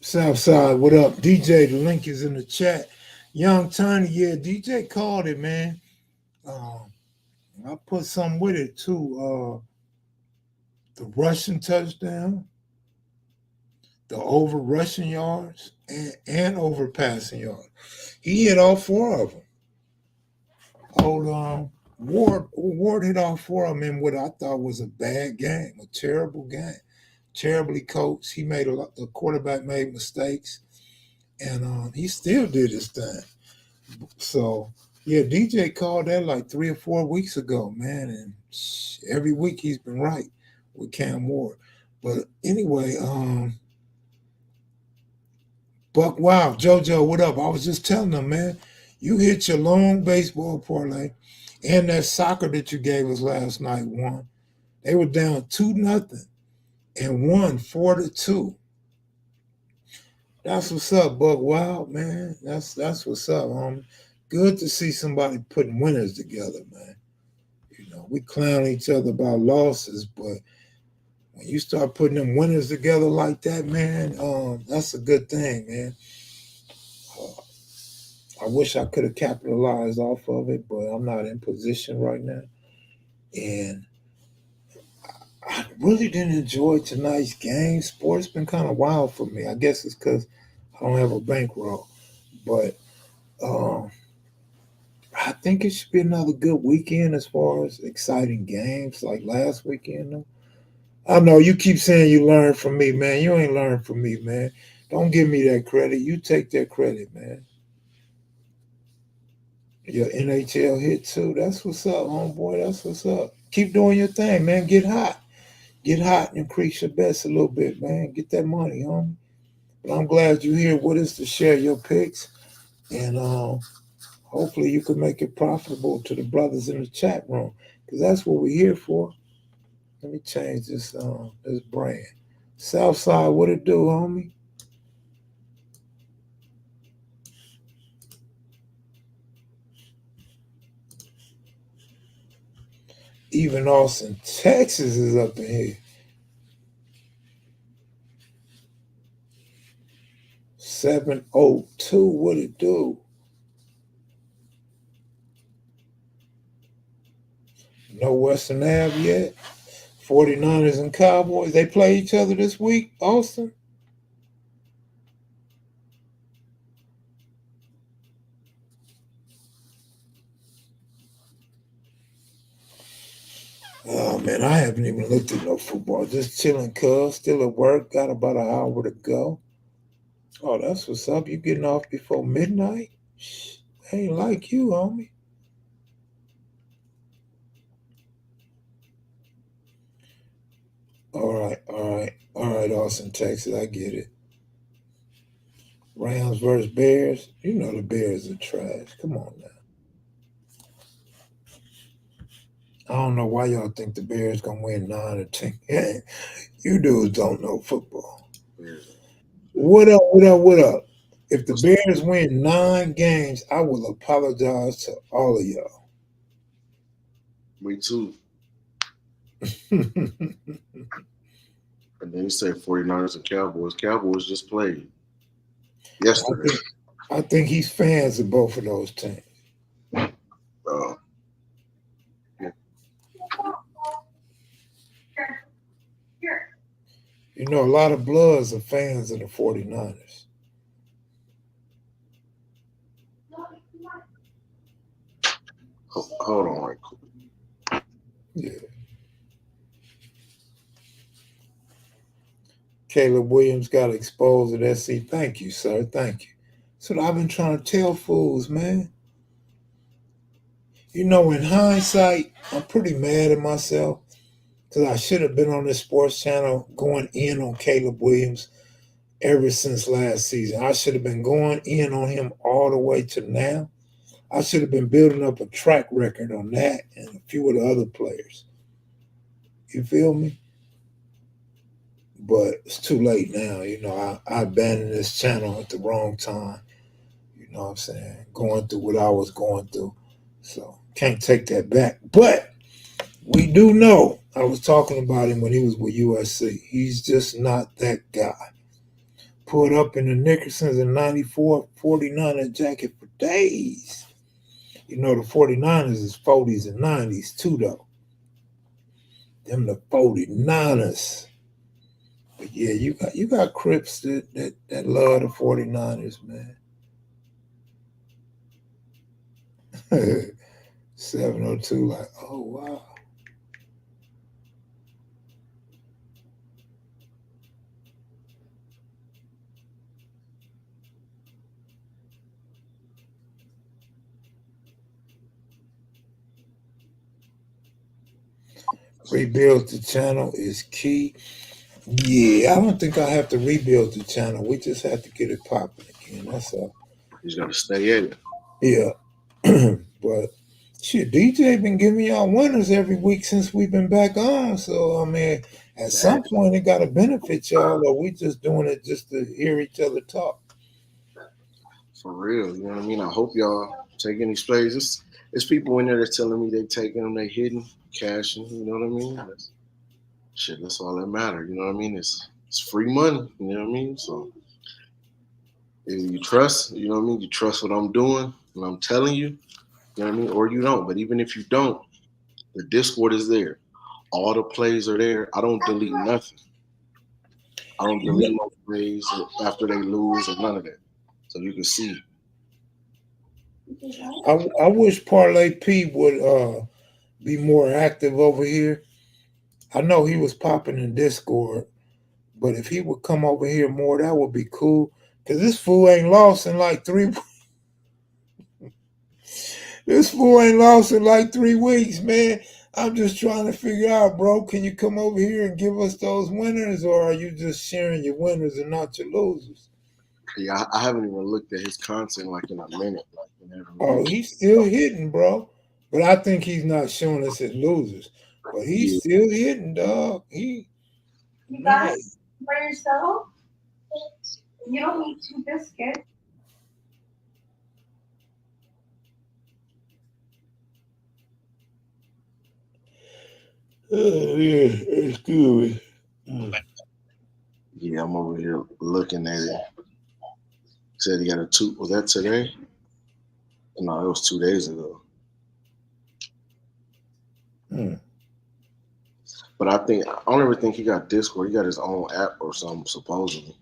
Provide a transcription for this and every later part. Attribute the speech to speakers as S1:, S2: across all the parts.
S1: Southside, what up? DJ, the link is in the chat. Young Tiny, yeah, DJ called it, man. Um, I put some with it too. The rushing touchdown, the over rushing yards, and over passing yards. He hit all four of them. Old Ward hit all four of them in what I thought was a bad game, a terrible game, terribly coached. He made a lot. The quarterback made mistakes, and he still did his thing. So yeah, DJ called that like 3 or 4 weeks ago, man, and every week he's been right with Cam Ward. But anyway, Buck Wow, JoJo, what up? I was just telling them, man, you hit your long baseball parlay and that soccer that you gave us last night won. They were down 2-0 and won 4-2. That's what's up, Buck Wow, man. That's what's up, homie. Good to see somebody putting winners together, man. You know, we clown each other about losses, but when you start putting them winners together like that, man, that's a good thing, man. Uh, I wish I could have capitalized off of it, but I'm not in position right now. And I really didn't enjoy tonight's game. Sport's been kind of wild for me. I guess it's because I don't have a bankroll. But um, I think it should be another good weekend as far as exciting games like last weekend. Though. I know you keep saying you learned from me, man. You ain't learned from me, man. Don't give me that credit. You take that credit, man. Your NHL hit too. That's what's up, homeboy. That's what's up. Keep doing your thing, man. Get hot. Get hot and increase your bets a little bit, man. Get that money, homie. But I'm glad you're here with us to share your picks. And hopefully you can make it profitable to the brothers in the chat room. Because that's what we're here for. Let me change this brand. Southside, what it do, homie? Even Austin, Texas is up in here. 702, what it do? No Western Ave yet. 49ers and Cowboys. They play each other this week, Austin? Oh man, I haven't even looked at no football. Just chilling, cuz. Still at work. Got about an hour to go. Oh, that's what's up. You getting off before midnight? Shh, ain't like you, homie. All right, Austin, Texas. I get it. Rams versus Bears. You know the Bears are trash. Come on now. I don't know why y'all think the Bears gonna win 9 or 10 games. You dudes don't know football. What up? What up? What up? If the Bears win 9 games, I will apologize to all of y'all.
S2: Me too.
S1: I
S2: And then you say 49ers and Cowboys. Cowboys just played yesterday.
S1: think I think he's fans of both of those teams.
S2: Uh,
S1: You know, a lot of Bloods are fans of the 49ers.
S2: hold on right quick.
S1: Yeah. Caleb Williams got exposed at SC. Thank you, sir. Thank you. That's what I've been trying to tell fools, man. You know, in hindsight, I'm pretty mad at myself because I should have been on this sports channel going in on Caleb Williams ever since last season. I should have been going in on him all the way to now. I should have been building up a track record on that and a few of the other players. You feel me? But it's too late now. You know, I abandoned this channel at the wrong time. You know what I'm saying? Going through what I was going through. So can't take that back. But we do know I was talking about him when he was with USC. He's just not that guy. Put up in the Nickersons in 94 49er jacket for days. You know, the 49ers is 40s and 90s too, though. Them the 49ers. But yeah, you got Crips that love the 49ers, man. 702, like, oh wow. Rebuild the channel is key. Yeah, I don't think I have to rebuild the channel. We just have to get it popping again. That's all.
S2: You just gotta stay at it.
S1: Yeah. But shit, DJ been giving y'all winners every week since we've been back on. So I mean, at some point it gotta benefit y'all, or we just doing it just to hear each other talk.
S2: For real, you know what I mean? I hope y'all taking these plays. It's people in there that's telling me they taking them, they hitting, cashing, you know what I mean? That's all that matter, you know what I mean? It's free money, you know what I mean? So if you trust, you know what I mean? You trust what I'm doing, and I'm telling you, you know what I mean? Or you don't. But even if you don't, the Discord is there. All the plays are there. I don't delete nothing. I don't delete no plays after they lose or none of that. So you can see.
S1: I wish Parlay P would be more active over here. I know he was popping in Discord, but if he would come over here more, that would be cool. Cause this fool ain't lost in like three. This fool ain't lost in like 3 weeks, man. I'm just trying to figure out, bro. Can you come over here and give us those winners, or are you just sharing your winners and not your losers?
S2: Yeah, I haven't even looked at his content like in a minute.
S1: Oh, he's still hitting, bro. But I think he's not showing us his losers. But he's still hitting, dog. You
S3: guys, by yourself? You don't need 2 biscuits.
S1: Yeah, it's good.
S2: Yeah, I'm over here looking at it. Said he got a 2. Was that today? No, it was 2 days ago. But I don't ever think he got Discord. He got his own app or something, supposedly.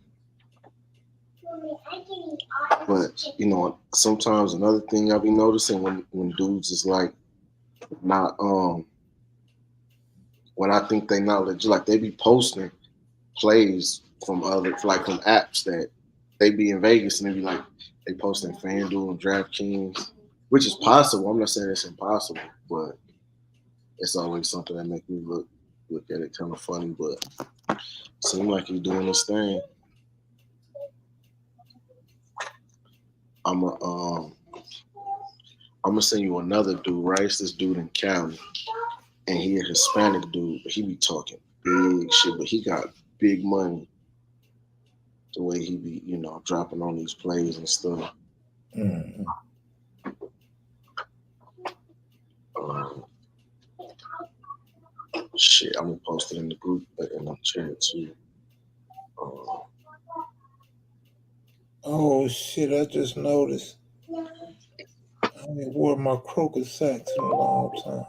S2: But you know, sometimes another thing I be noticing when dudes is like not when I think they not legit, like they be posting plays from from apps that they be in Vegas and they be like they posting FanDuel and DraftKings, which is possible. I'm not saying it's impossible, but it's always something that make me look at it kind of funny. But seem like he's doing this thing. I'm gonna send you another dude, right? It's this dude in Cali, and he a Hispanic dude, but he be talking big shit, but he got big money. The way he be, you know, dropping on these plays and stuff. Shit, I'm gonna post it in the group, but in the chat too.
S1: Oh shit! I just noticed. I ain't wore my croaker sacks in a long time.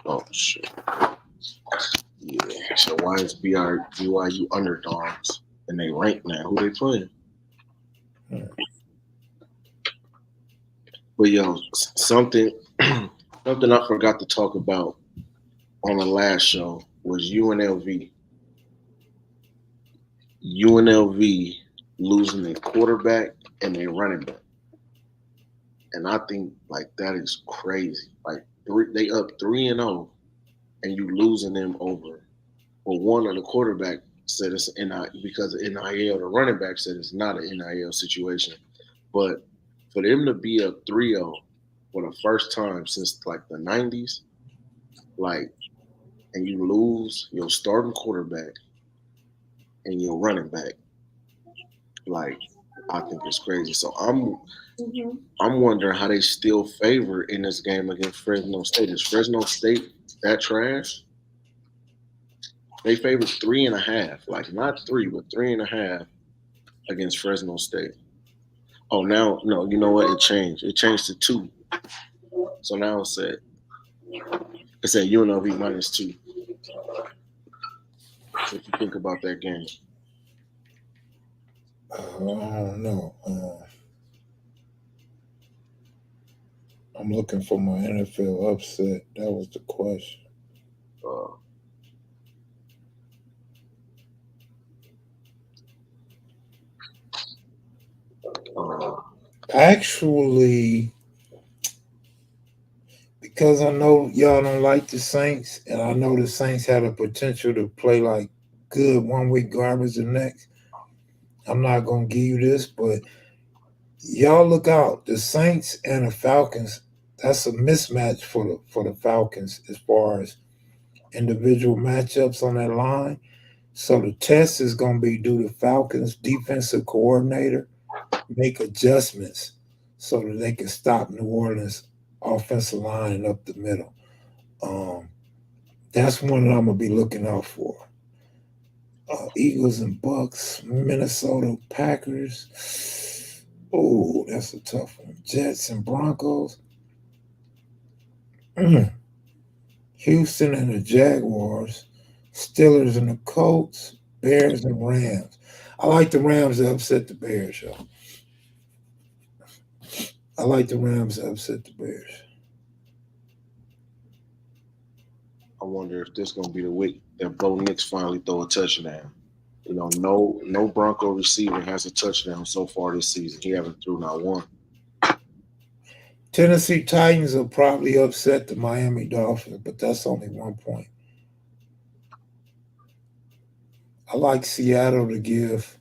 S2: Oh shit! Yeah. So why is BYU underdogs and they rank now? Who they playing? But yo, something I forgot to talk about on the last show was UNLV. UNLV losing their quarterback and their running back. And I think like that is crazy. Like they up 3-0 and you losing them over. Well, one of the quarterback said it's because of NIL. The running back said it's not an NIL situation. But for them to be up 3-0 for the first time since like the 90s, like, and you lose your starting quarterback and your running back, like, I think it's crazy. So I'm wondering how they still favor in this game against Fresno State. Is Fresno State That trash. They favored 3.5, like not three, but 3.5 against Fresno State. Oh, now no, you know what? It changed. It changed to 2. So now it said UNLV -2. What you think about that game?
S1: I don't know. I'm looking for my NFL upset. That was the question.
S2: Uh, uh,
S1: Actually, because I know y'all don't like the Saints, and I know the Saints had a potential to play like good 1 week, garbage the next. I'm not gonna give you this, but y'all look out. The Saints and the Falcons. That's a mismatch for the Falcons as far as individual matchups on that line. So the test is gonna be, do the Falcons defensive coordinator make adjustments so that they can stop New Orleans offensive line and up the middle. Um, that's one that I'm gonna be looking out for. Eagles and Bucks, Minnesota Packers. Oh, that's a tough one. Jets and Broncos. Mm. Houston and the Jaguars. Steelers and the Colts. Bears and Rams. I like the Rams to upset the Bears, y'all. I like the Rams to upset the Bears.
S2: I wonder if this gonna be the week that Bo Nix finally throw a touchdown. No Bronco receiver has a touchdown so far this season. He haven't threw not one.
S1: Tennessee Titans will probably upset the Miami Dolphins, but that's only 1 point. I like Seattle to give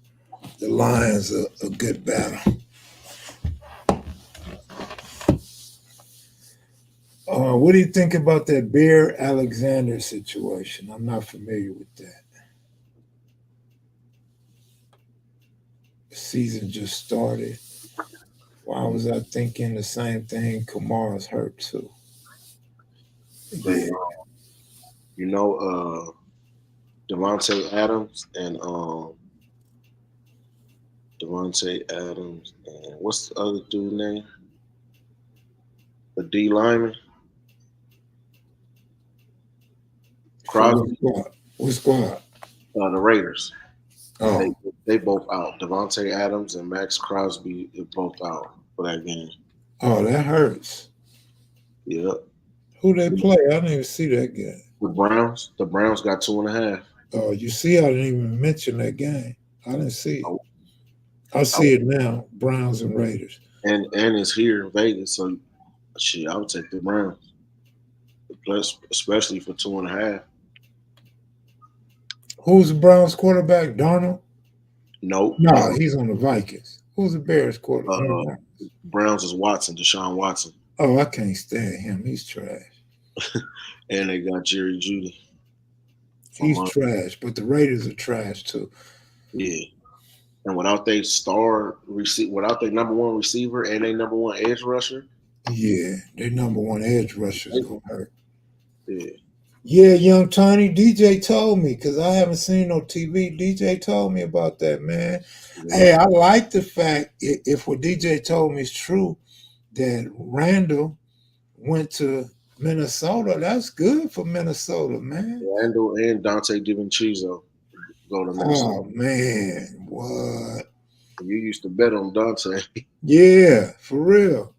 S1: the Lions a good battle. What do you think about that Bear Alexander situation? I'm not familiar with that. The season just started. Why was I thinking the same thing? Kamara's hurt too.
S2: They,
S1: Yeah.
S2: Devontae Adams and Devontae Adams and what's the other dude name? The D lineman,
S1: For what
S2: Crosby,
S1: squad? What squad?
S2: the Raiders. They
S1: Oh,
S2: they both out. Devontae Adams and Max Crosby are both out for that game.
S1: oh, that hurts.
S2: Yep.
S1: Who they play? I didn't even see that game.
S2: The Browns got 2.5.
S1: Oh, you see, I didn't even mention that game. I didn't see it.
S2: Oh,
S1: I
S2: oh,
S1: see it now. Browns and Raiders.
S2: and it's here in Vegas, so shit, I would take the Browns, plus especially for 2.5.
S1: Who's the Browns quarterback? Darnold?
S2: Nope.
S1: No, he's on the Vikings. Who's the Bears quarterback?
S2: Uh, Browns is Watson, Deshaun Watson,
S1: Oh, I can't stand him. He's trash.
S2: and they got Jerry Judy from
S1: He's trash, but the Raiders are trash too.
S2: yeah. And without their number one receiver and their number one edge rusher,
S1: Yeah, their number one edge rusher is
S2: they-
S1: gonna hurt.
S2: yeah,
S1: Yeah, young Tony, DJ told me because I haven't seen no TV. DJ told me about that, man.
S2: yeah.
S1: Hey, I like the fact if what DJ told me is true that Randall went to Minnesota. That's good for Minnesota, man.
S2: Randall and Dante DiVincenzo go to Minnesota.
S1: Oh man, what?
S2: You used to bet on Dante.
S1: Yeah, for real.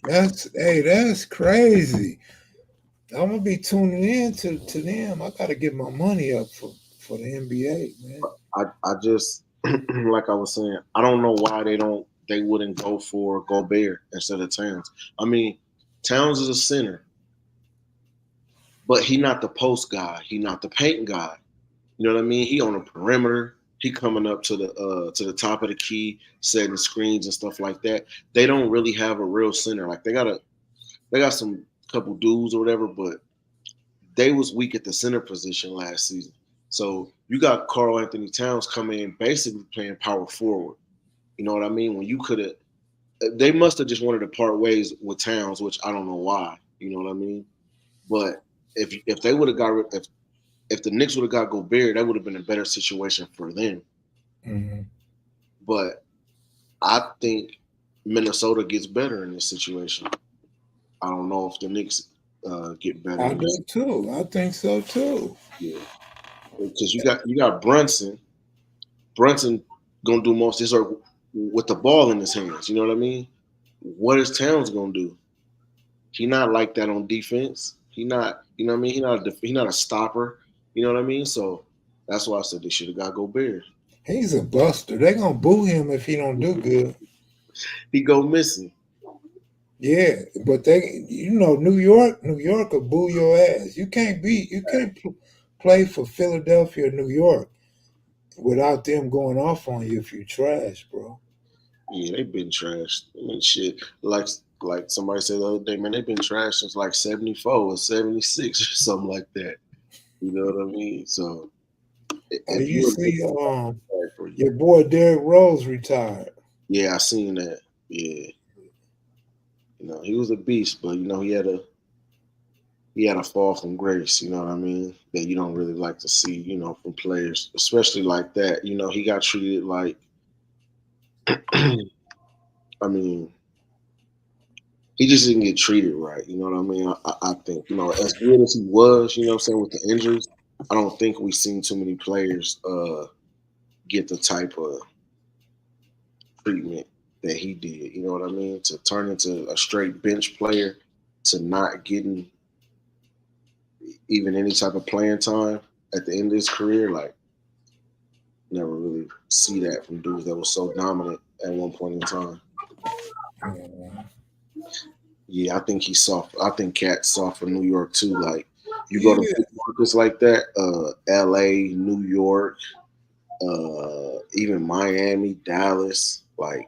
S1: That's crazy. I'm gonna be tuning in to them. I gotta get my money up for the NBA, man.
S2: I just like I was saying, I don't know why they wouldn't go for Gobert instead of Towns. I mean, Towns is a center, but he not the post guy. He not the paint guy. You know what I mean? He on the perimeter. He coming up to the top of the key, setting screens and stuff like that. They don't really have a real center. Like they got some couple dudes or whatever, but they was weak at the center position last season. So you got Carl Anthony Towns coming in basically playing power forward. You know what I mean? When you could have, they must have just wanted to part ways with Towns, which I don't know why. You know what I mean? But if they would have got if the Knicks would have got Gobert, that would have been a better situation for them.
S1: Mm-hmm.
S2: But I think Minnesota gets better in this situation. I don't know if the Knicks get better
S1: I
S2: in this.
S1: do too. I think so too.
S2: Yeah, because you got Brunson. Brunson gonna do most of his work with the ball in his hands. You know what I mean? What is Towns gonna do? He not like that on defense. He not, you know what I mean? He not a stopper. You know what I mean? So that's why I said they should have got Gobert.
S1: He's a buster. They're gonna boo him if he don't do good.
S2: He go missing.
S1: Yeah, but New York will boo your ass. You can't play for Philadelphia, New York, without them going off on you if you trash, bro.
S2: Yeah, they've been trashed. I mean, shit. Like somebody said the other day, man, they've been trashed since like 74 or 76 or something like that. You know what I mean? So if
S1: You
S2: you're
S1: see,
S2: bad for you.
S1: your boy Derrick Rose retired.
S2: Yeah, I seen that. Yeah. He was a beast, but he had a fall from grace, you know what I mean? That you don't really like to see, from players, especially like that. He got treated like I mean, he just didn't get treated right. You know what I mean? I think, as good as he was, what I'm saying, with the injuries, I don't think we've seen too many players get the type of treatment that he did. You know what I mean? To turn into a straight bench player, to not getting even any type of playing time at the end of his career, like, never really see that from dudes that was so dominant at one point in time.
S1: Uh,
S2: Yeah, I think he's soft. I think Cat's soft for New York too. Like, you go to
S1: yeah,
S2: big markets like that, LA, New York, even Miami, Dallas, like,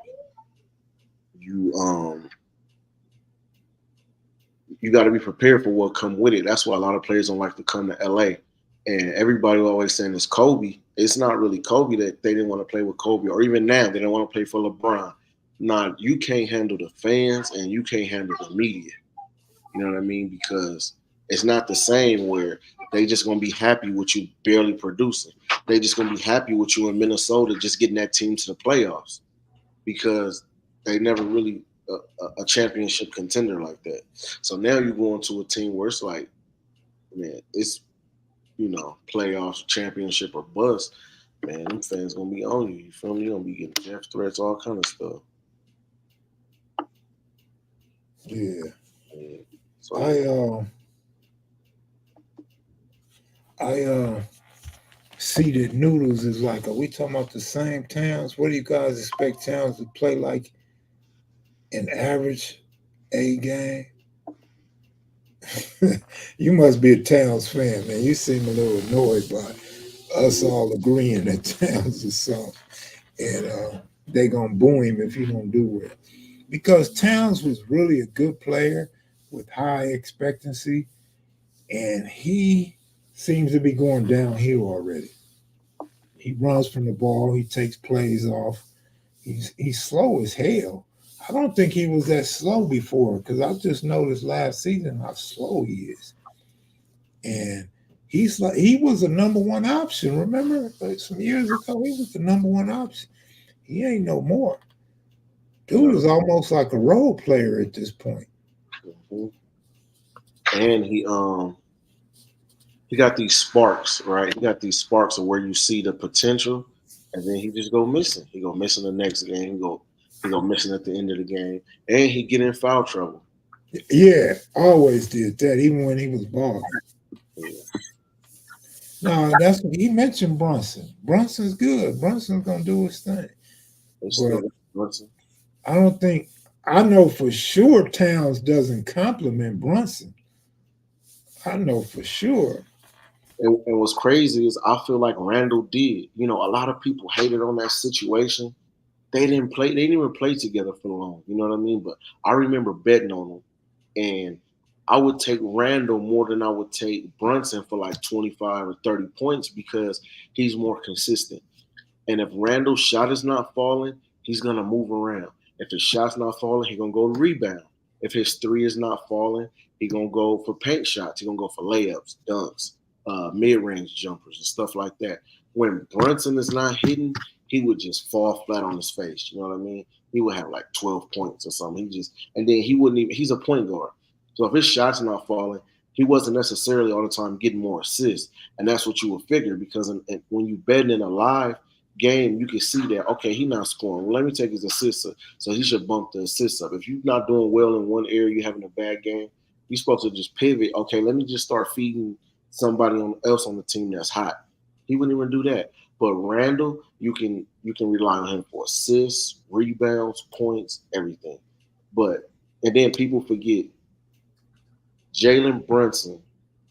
S2: you you got to be prepared for what come with it. That's why a lot of players don't like to come to LA. And everybody always saying it's Kobe. It's not really Kobe that they didn't want to play with Kobe, or even now they don't want to play for LeBron. Nah, you can't handle the fans and you can't handle the media. You know what I mean? Because it's not the same where they just gonna be happy with you barely producing. They just gonna be happy with you in Minnesota just getting that team to the playoffs, because they never really a championship contender like that. So now you go into a team where it's like, man, it's playoffs, championship or bust. Man, them fans gonna be on you. You feel me? You're gonna be getting death threats, all kind of stuff.
S1: yeah.
S2: Yeah. So
S1: I see that Noodles is like, are we talking about the same towns? What do you guys expect towns to play like an average A game? You must be a Towns fan, man. You seem a little annoyed by us all agreeing that Towns is soft, and they gonna boo him if he don't do well. Because Towns was really a good player with high expectancy, and he seems to be going downhill already. He runs from the ball, he takes plays off. He's slow as hell. I don't think he was that slow before, because I just noticed last season how slow he is. And he was a number one option. Remember, like some years ago, he was the number one option. He ain't no more. Dude is almost like a role player at this point.
S2: mhm. And he got these sparks, right? He got these sparks of where you see the potential, and then he just go missing. He go missing the next game. He go missing at the end of the game, and he get in foul trouble.
S1: Yeah, always did that, even when he was balling.
S2: Yeah,
S1: No, that's what he mentioned. Brunson's good. Brunson's gonna do his thing,
S2: they still
S1: but
S2: got Brunson.
S1: I don't think I know for sure Towns doesn't compliment Brunson. I know for sure.
S2: And what's crazy is I feel like Randall did. A lot of people hated on that situation. They didn't play. They didn't even play together for long. You know what I mean? But I remember betting on them, and I would take Randall more than I would take Brunson for like 25 or 30 points, because he's more consistent. And if Randall's shot is not falling, he's gonna move around. If his shot's not falling, he's gonna go rebound. If his three is not falling, he gonna go for paint shots. He gonna go for layups, dunks, mid-range jumpers, and stuff like that. When Brunson is not hitting, he would just fall flat on his face. You know what I mean? He would have like 12 points or something. And then he wouldn't even. He's a point guard, so if his shots are not falling, he wasn't necessarily all the time getting more assists, and that's what you would figure because when you bet in a live game, you can see that okay, he's not scoring. Well, let me take his assists, so he should bump the assists up. If you're not doing well in one area, you're having a bad game, you're supposed to just pivot. Okay, let me just start feeding somebody else on the team that's hot. He wouldn't even do that. But Randall, you can rely on him for assists, rebounds, points, everything. But and then people forget Jalen Brunson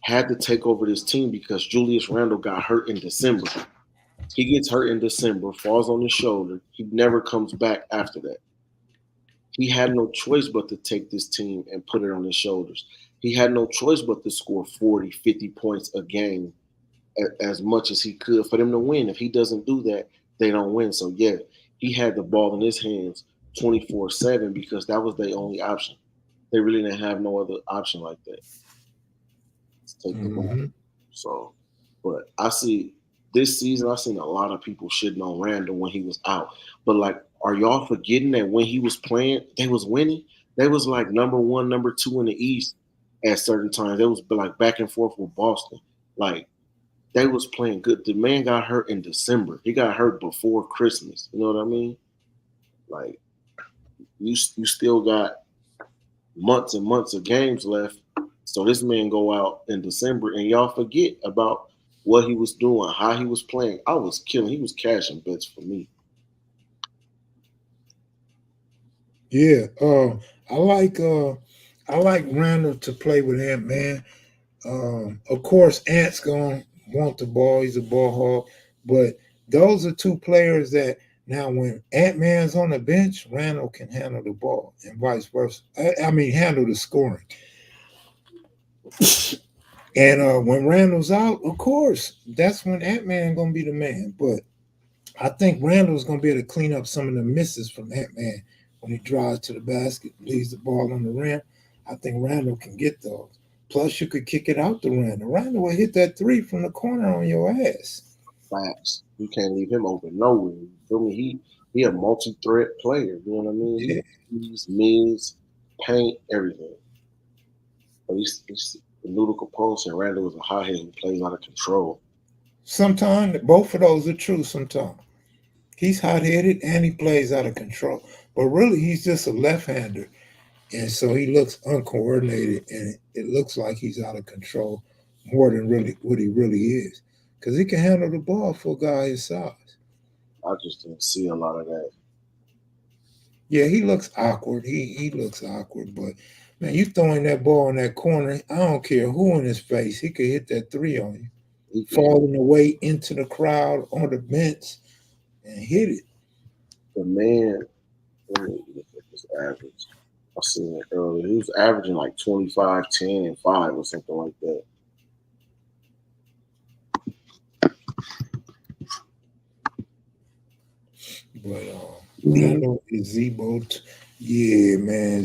S2: had to take over this team because Julius Randle got hurt in December. He gets hurt in December, falls on his shoulder. He never comes back after that. He had no choice but to take this team and put it on his shoulders. He had no choice but to score 40, 50 points a game as much as he could for them to win. If he doesn't do that, they don't win. So, yeah, he had the ball in his hands 24/7 because that was their only option. They really didn't have no other option like that. To take the ball.
S1: Mm-hmm.
S2: So, but I see this season, I've seen a lot of people shitting on Randall when he was out. But like, are y'all forgetting that when he was playing, they was winning? They was like number one, number two in the East at certain times. They was like back and forth with Boston. Like they was playing good. The man got hurt in December. He got hurt before Christmas. You know what I mean? Like you still got months and months of games left. So this man go out in December and y'all forget about what he was doing, how he was playing. I was killing. He was cashing bets for me.
S1: Yeah. I like Randall to play with Ant Man. Of course, Ant's gonna want the ball. He's a ball hog. But those are two players that now when Ant Man's on the bench, Randall can handle the ball, and vice versa. I mean, handle the scoring. And when Randall's out, of course, that's when Ant Man gonna be the man. But I think Randall's gonna be able to clean up some of the misses from Ant Man when he drives to the basket, leaves the ball on the rim. I think Randall can get those. Plus, you could kick it out to Randall. Randall will hit that three from the corner on your ass.
S2: Facts. You can't leave him open nowhere. You feel me? He a multi-threat player. You know what I mean?
S1: Yeah.
S2: He's mids, paint, everything. But he's a noodle post, and Randall is a hothead who plays out of control.
S1: Sometimes both of those are true. Sometimes he's hot headed and he plays out of control. But really, he's just a left hander. And so he looks uncoordinated and it looks like he's out of control more than really what he really is. Because he can handle the ball for a guy his size.
S2: I just didn't see a lot of that.
S1: Yeah, he looks awkward. He looks awkward, but man, you throwing that ball in that corner, I don't care who in his face, he could hit that three on you.
S2: He can,
S1: Falling away into the crowd on the bench and hit it.
S2: the man, let me look at his average. I seen it earlier. He was averaging like 25, 10, and 5 or something like that.
S1: But Randall is Zebo. Yeah, man.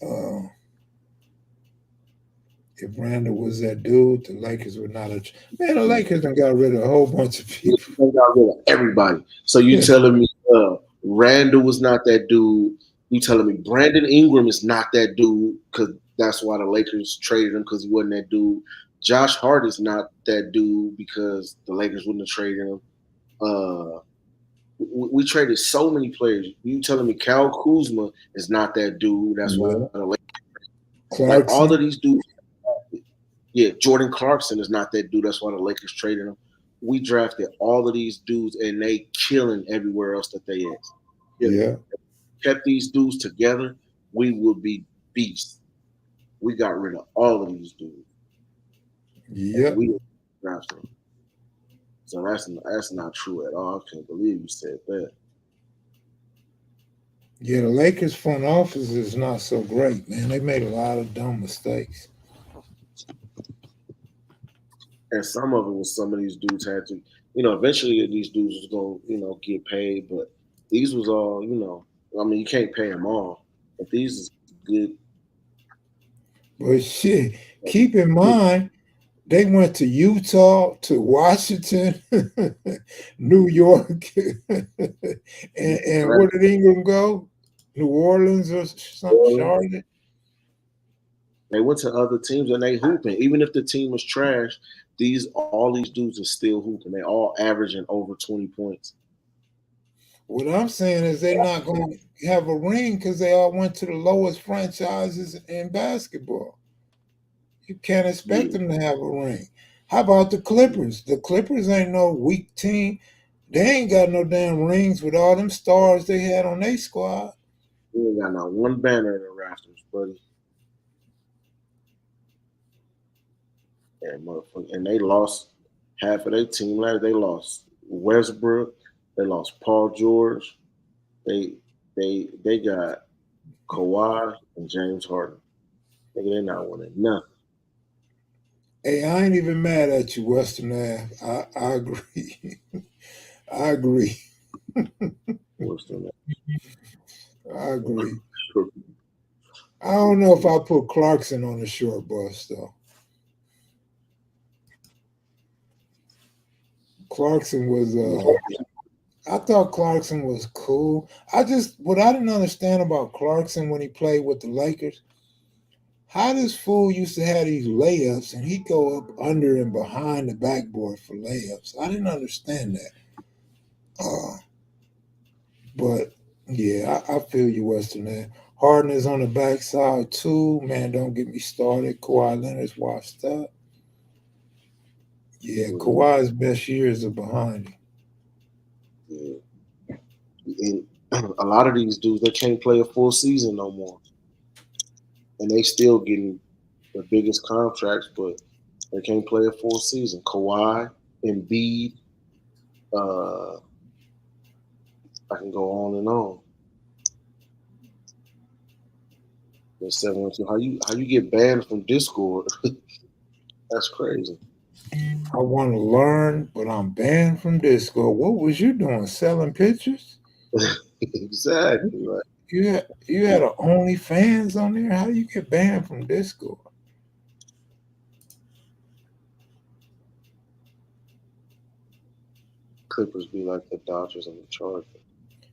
S1: Uh, if Randall was that dude, the Lakers would not have. Man, the Lakers done got rid of a whole bunch of people.
S2: They got rid of everybody. So you telling me Randall was not that dude? You telling me Brandon Ingram is not that dude because that's why the Lakers traded him because he wasn't that dude. Josh Hart is not that dude because the Lakers wouldn't have traded him. We traded so many players. You telling me Kyle Kuzma is not that dude? That's why the Lakers. Like all of these dudes. Yeah, Jordan Clarkson is not that dude. That's why the Lakers traded him. We drafted all of these dudes, and they killing everywhere else that they is.
S1: Yeah.
S2: Kept these dudes together, we would be beasts. We got rid of all of these dudes.
S1: Yeah.
S2: We drafted them. So that's not true at all. I can't believe you said that.
S1: Yeah, the Lakers front office is not so great, man. They made a lot of dumb mistakes.
S2: And some of it was some of these dudes had to, eventually these dudes was gonna, get paid, but these was all, I mean, you can't pay them all, but these is good.
S1: But shit, keep in mind, they went to Utah, to Washington, New York, and where did Ingram go? New Orleans or something, Charlotte?
S2: They went to other teams and they hooping. Even if the team was trash, all these dudes are still hooping. They all averaging over 20 points.
S1: What I'm saying is they're not going to have a ring because they all went to the lowest franchises in basketball. You can't expect them to have a ring. How about the Clippers? The Clippers ain't no weak team. They ain't got no damn rings with all them stars they had on their squad.
S2: They ain't got not one banner in the rafters, buddy. And they lost half of their team last. They lost Westbrook. They lost Paul George. They got Kawhi and James Harden. They're not winning nothing.
S1: Hey, I ain't even mad at you, Western Ave. I agree. I agree. I agree. I don't know if I put Clarkson on the short bus though. Clarkson was I thought Clarkson was cool. What I didn't understand about Clarkson when he played with the Lakers, how this fool used to have these layups and he'd go up under and behind the backboard for layups. I didn't understand that. But yeah, I feel you, Western man. Harden is on the backside too. Man, don't get me started. Kawhi Leonard's washed up. Yeah, Kawhi's best years are behind him.
S2: Yeah. And a lot of these dudes, they can't play a full season no more. And they still getting the biggest contracts, but they can't play a full season. Kawhi, Embiid, I can go on and on. The 712. How you get banned from Discord? That's crazy.
S1: I want to learn, but I'm banned from Discord. What was you doing? Selling pictures?
S2: Exactly. Right.
S1: You had a OnlyFans on there. How do you get banned from Discord?
S2: Clippers be like the Dodgers and the Chargers.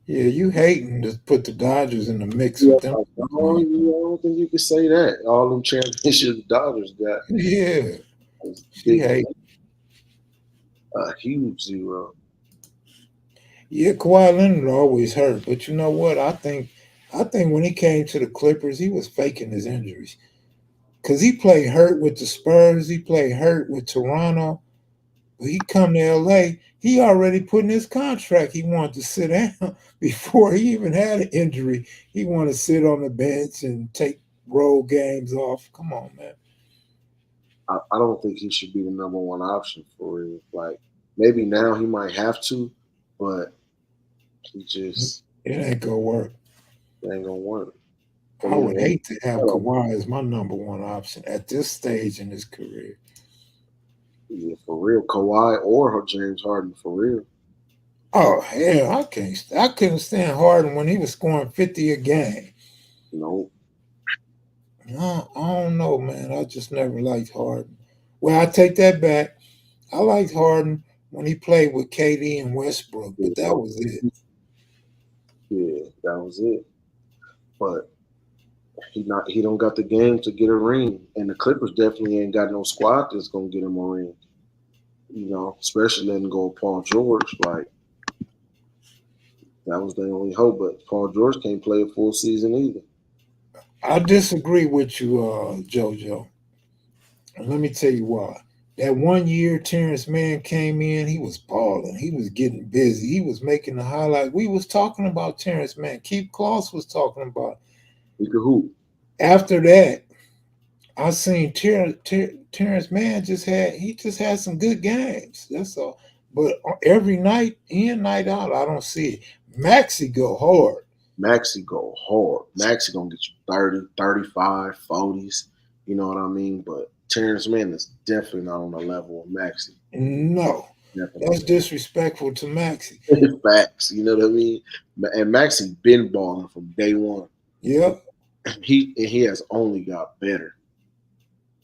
S1: Yeah, you hating to put the Dodgers in the mix with them.
S2: I don't think you can say that. All them championships the Dodgers got.
S1: Yeah. She hate.
S2: A huge zero.
S1: Yeah, Kawhi Leonard always hurt, but you know what? I think when he came to the Clippers, he was faking his injuries. Because he played hurt with the Spurs, he played hurt with Toronto. But he come to LA, he already put in his contract. He wanted to sit down before he even had an injury. He wanted to sit on the bench and take road games off. Come on, man.
S2: I don't think he should be the number one option for real. Like maybe now he might have to, but he just
S1: it ain't gonna work.
S2: It ain't gonna work.
S1: I would hate to have Kawhi as my number one option at this stage in his career.
S2: Yeah, for real. Kawhi or James Harden, for real.
S1: Oh hell, I couldn't stand Harden when he was scoring 50 a game.
S2: Nope.
S1: No, I don't know, man. I just never liked Harden. Well, I take that back. I liked Harden when he played with KD and Westbrook, but that was it.
S2: Yeah, that was it. But he don't got the game to get a ring, and the Clippers definitely ain't got no squad that's gonna get him a ring. You know, especially letting go of Paul George. Like that was the only hope, but Paul George can't play a full season either.
S1: I disagree with you, JoJo. And let me tell you why. That 1 year Terrence Mann came in, he was balling. He was getting busy. He was making the highlight. We was talking about Terrence Mann. Keith Kloss was talking about.
S2: He could hoop.
S1: After that, I seen Terrence Mann just had some good games. That's all. But every night in, night out, I don't see it. Maxey go hard.
S2: Maxey go hard. Maxey gonna get you 30, 35, 40s. You know what I mean? But Terrence Mann is definitely not on the level of Maxey.
S1: No. That's disrespectful to Maxey.
S2: Facts. You know what I mean? And Maxey been balling from day one.
S1: Yep.
S2: he has only got better.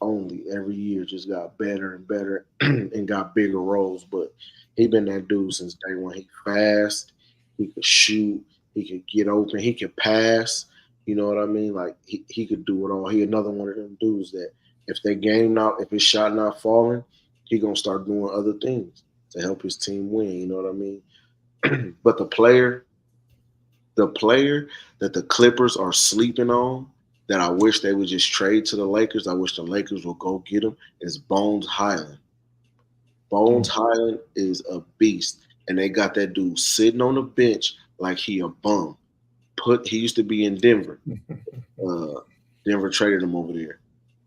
S2: Only every year just got better and better and got bigger roles. But he been that dude since day one. He fast, he could shoot, he could get open, he could pass. You know what I mean? Like he could do it all. He another one of them dudes that if they game not if his shot not falling, he gonna start doing other things to help his team win. You know what I mean? But the player that the Clippers are sleeping on that I wish they would just trade to the Lakers. I wish the Lakers would go get him is Bones Highland. Bones Highland is a beast. And they got that dude sitting on the bench like he a bum. He used to be in Denver. Uh, Denver traded him over there.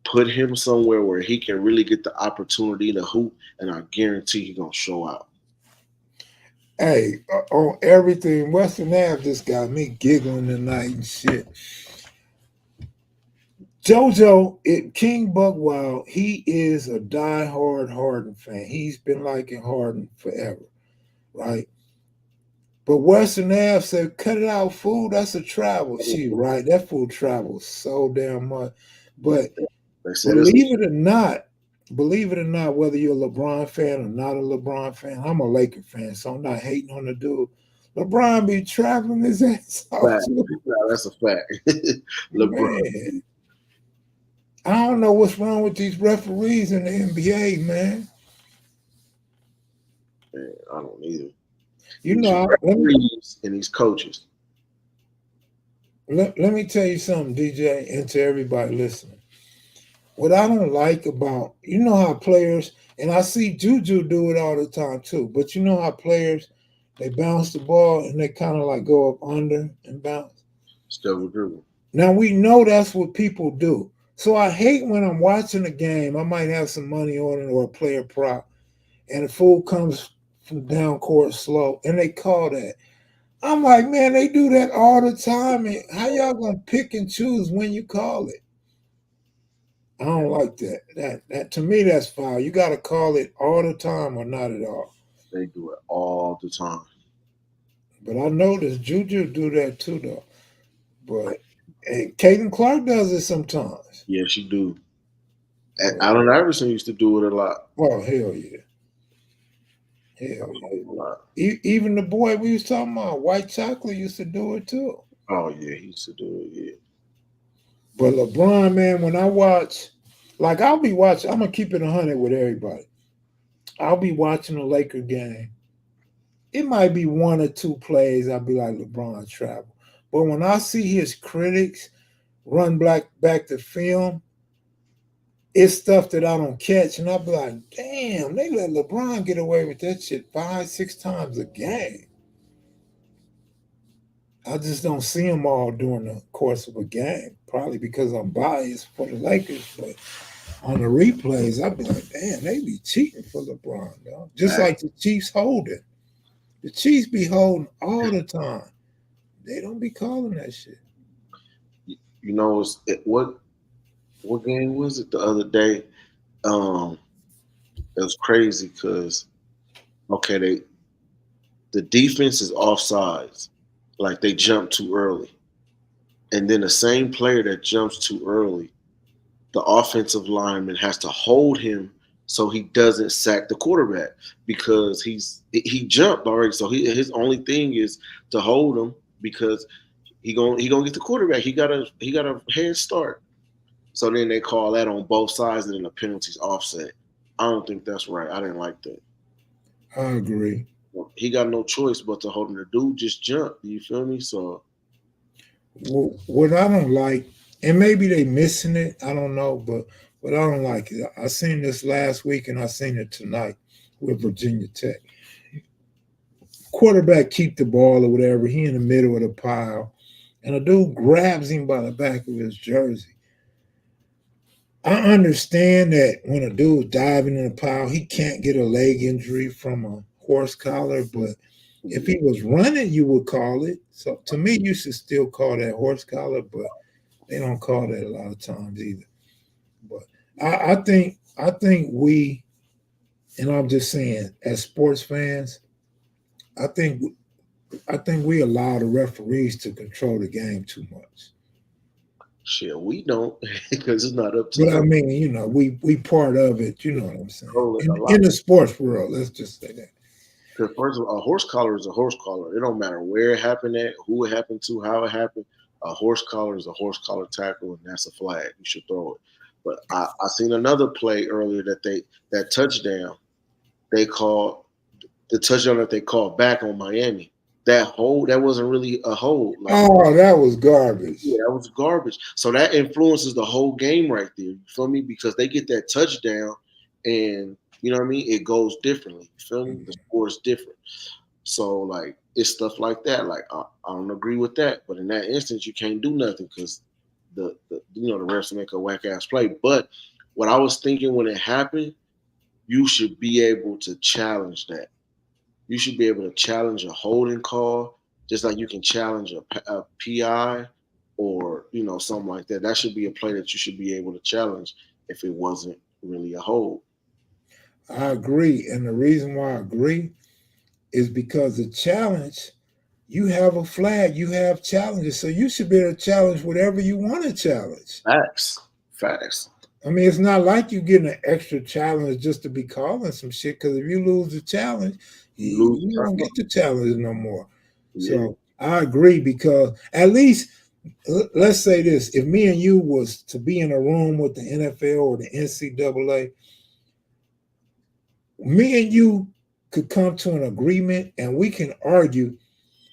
S2: Put him somewhere where he can really get the opportunity to hoop, and I guarantee he's gonna show out.
S1: Hey, on everything, Western Ave just got me giggling tonight and shit. JoJo, King Buckwild, he is a diehard Harden fan. He's been liking Harden forever, right? But Western Ave said, cut it out, fool. That's a travel. She right. That fool travels so damn much. But
S2: They said it's
S1: believe it or not, whether you're a LeBron fan or not a LeBron fan, I'm a Laker fan, so I'm not hating on the dude. LeBron be traveling his ass off
S2: fact.
S1: too.
S2: No, that's a fact. LeBron,
S1: Man, I don't know what's wrong with these referees in the NBA, man.
S2: man, I don't either.
S1: You
S2: These
S1: know,
S2: referees and these coaches.
S1: let me tell you something, DJ, and to everybody listening. What I don't like about, you know how players, and I see Juju do it all the time too, but you know how players, they bounce the ball and they kind of like go up under and bounce.
S2: Still dribble.
S1: Now we know that's what people do. So I hate when I'm watching a game, I might have some money on it or a player prop, and the fool comes from down court slow, and they call that. I'm like, man, they do that all the time. And how y'all gonna pick and choose when you call it? I don't like that. That to me, that's foul. You got to call it all the time or not at all.
S2: They do it all the time.
S1: But I noticed Juju do that too, though. But and Caden Clark does it sometimes.
S2: Yeah, she do. And
S1: But,
S2: Allen Iverson used to do it a lot.
S1: well, hell yeah, hell
S2: A
S1: yeah.
S2: lot.
S1: Even the boy we was talking about, White Chocolate, used to do it too.
S2: Oh yeah, he used to do it. Yeah.
S1: But LeBron, man, when I watch, like I'll be watching, I'm gonna keep it 100 with everybody. I'll be watching a Laker game. It might be one or two plays. I'll be like LeBron travel. But when I see his critics run back to film, it's stuff that I don't catch, and I'll be like, damn, they let LeBron get away with that shit 5, 6 times a game. I just don't see them all during the course of a game, probably because I'm biased for the Lakers. But on the replays, I'd be like, damn, they be cheating for LeBron, though. Just like the Chiefs holding. The Chiefs be holding all the time. They don't be calling that shit.
S2: You know, what game was it the other day? Um, it was crazy because okay, the defense is offsides, like they jumped too early, and then the same player that jumps too early, the offensive lineman has to hold him so he doesn't sack the quarterback because he jumped already. So his only thing is to hold him because he gonna get the quarterback. He got a head start. So then they call that on both sides, and then the penalties offset. I don't think that's right. I didn't like that.
S1: I agree.
S2: He got no choice but to hold him. The dude just jumped. You feel me? So
S1: What I don't like, and maybe they missing it, I don't know, but what I don't like is I seen this last week and I seen it tonight with Virginia Tech. Quarterback keep the ball or whatever. He in the middle of the pile, and a dude grabs him by the back of his jersey. I understand that when a dude's diving in a pile, he can't get a leg injury from a horse collar, but if he was running, you would call it. So to me, you should still call that horse collar, but they don't call that a lot of times either. But I think we, and I'm just saying, as sports fans, I think I think we allow the referees to control the game too much.
S2: Shit, we don't because it's not up to
S1: But I
S2: us.
S1: mean, we part of it. You know what I'm saying?
S2: Control it a
S1: In
S2: lot.
S1: the sports world, let's just say that.
S2: Because first of all, a horse collar is a horse collar. It don't matter where it happened at, who it happened to, how it happened. A horse collar is a horse collar tackle, and that's a flag. You should throw it. But I seen another play earlier that touchdown they called the touchdown that they called back on Miami. That wasn't really a hold. Like,
S1: Oh, that was garbage.
S2: yeah, that was garbage. So that influences the whole game right there. You feel me? Because they get that touchdown, and you know what I mean. It goes differently. You feel me? The score is different. So like it's stuff like that. Like I don't agree with that, but in that instance, you can't do nothing because the the refs make a whack ass play. But what I was thinking when it happened, you should be able to challenge that. You should be able to challenge a holding call, just like you can challenge a PI or something like that. That should be a play that you should be able to challenge if it wasn't really a hold.
S1: I agree. And the reason why I agree is because the challenge, you have a flag, you have challenges. So you should be able to challenge whatever you want to challenge.
S2: Facts, facts.
S1: I mean, it's not like you getting an extra challenge just to be calling some shit. Because if you lose the challenge,
S2: Lose
S1: you
S2: track
S1: won't
S2: of
S1: get the challenge no more.
S2: yeah,
S1: So I agree because at least let's say this: if me and you was to be in a room with the NFL or the NCAA, me and you could come to an agreement and we can argue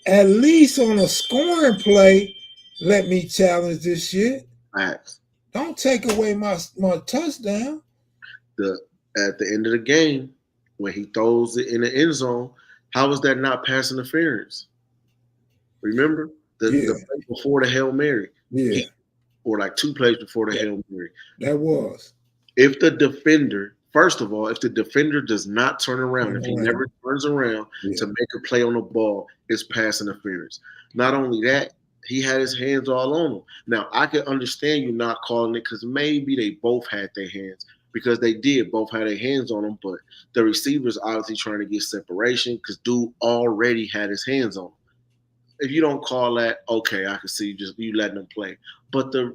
S1: at least on a scoring play. Let me challenge this shit.
S2: facts.
S1: Don't take away my touchdown.
S2: The At the end of the game, when he throws it in the end zone, how is that not pass interference? Remember the
S1: Yeah,
S2: play before the Hail Mary,
S1: yeah,
S2: he or like two plays before the Hail Mary.
S1: that was.
S2: If the defender, first of all, if the defender does not turn around,
S1: Turn
S2: if he
S1: around.
S2: never turns around
S1: Yeah,
S2: to make a play on the ball, it's pass interference. Not only that, he had his hands all on him. Now, I can understand you not calling it because maybe they both had their hands because they did both have their hands on him, but the receiver's obviously trying to get separation because dude already had his hands on him. If you don't call that, okay, I can see just you letting them play. But the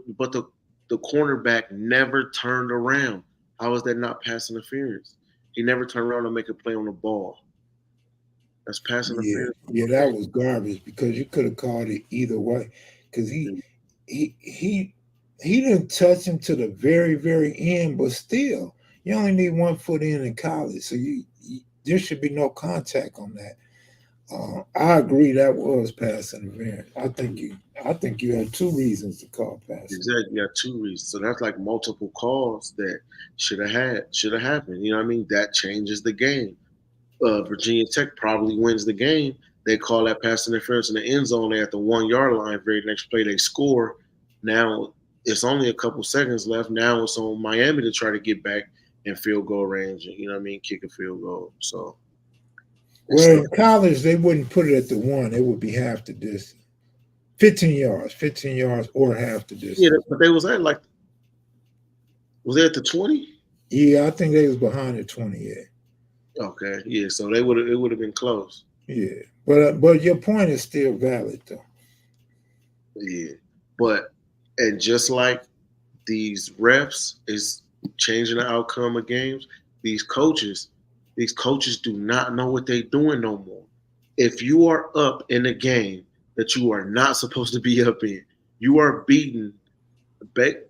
S2: cornerback never turned around. How is that not pass interference? He never turned around to make a play on the ball. That's pass
S1: yeah,
S2: interference.
S1: yeah. That was garbage because you could have called it either way. Because he he he didn't touch him to the very end, but still, you only need 1 foot in college, so there should be no contact on that. I agree that was pass interference. I think you had two reasons to call pass interference.
S2: Exactly. You got two reasons. So that's like multiple calls that should have happened. You know what I mean? That changes the game. Virginia Tech probably wins the game. They call that pass interference in the end zone. They at the 1 yard line. Very next play they score. Now it's only a couple seconds left. Now it's on Miami to try to get back in field goal range. You know what I mean? Kick a field goal. So it's
S1: Well,
S2: stuff.
S1: in college, they wouldn't put it at the one; it would be half the distance, 15 yards, or half the
S2: Yeah,
S1: distance.
S2: but they was they at the 20?
S1: Yeah, I think they was behind the 20. Yeah,
S2: Okay, yeah. So it would have been close.
S1: yeah. But your point is still valid though.
S2: Yeah, but and just like these refs is changing the outcome of games. These coaches, these coaches do not know what they're doing no more. If you are up in a game that you are not supposed to be up in, you are beaten.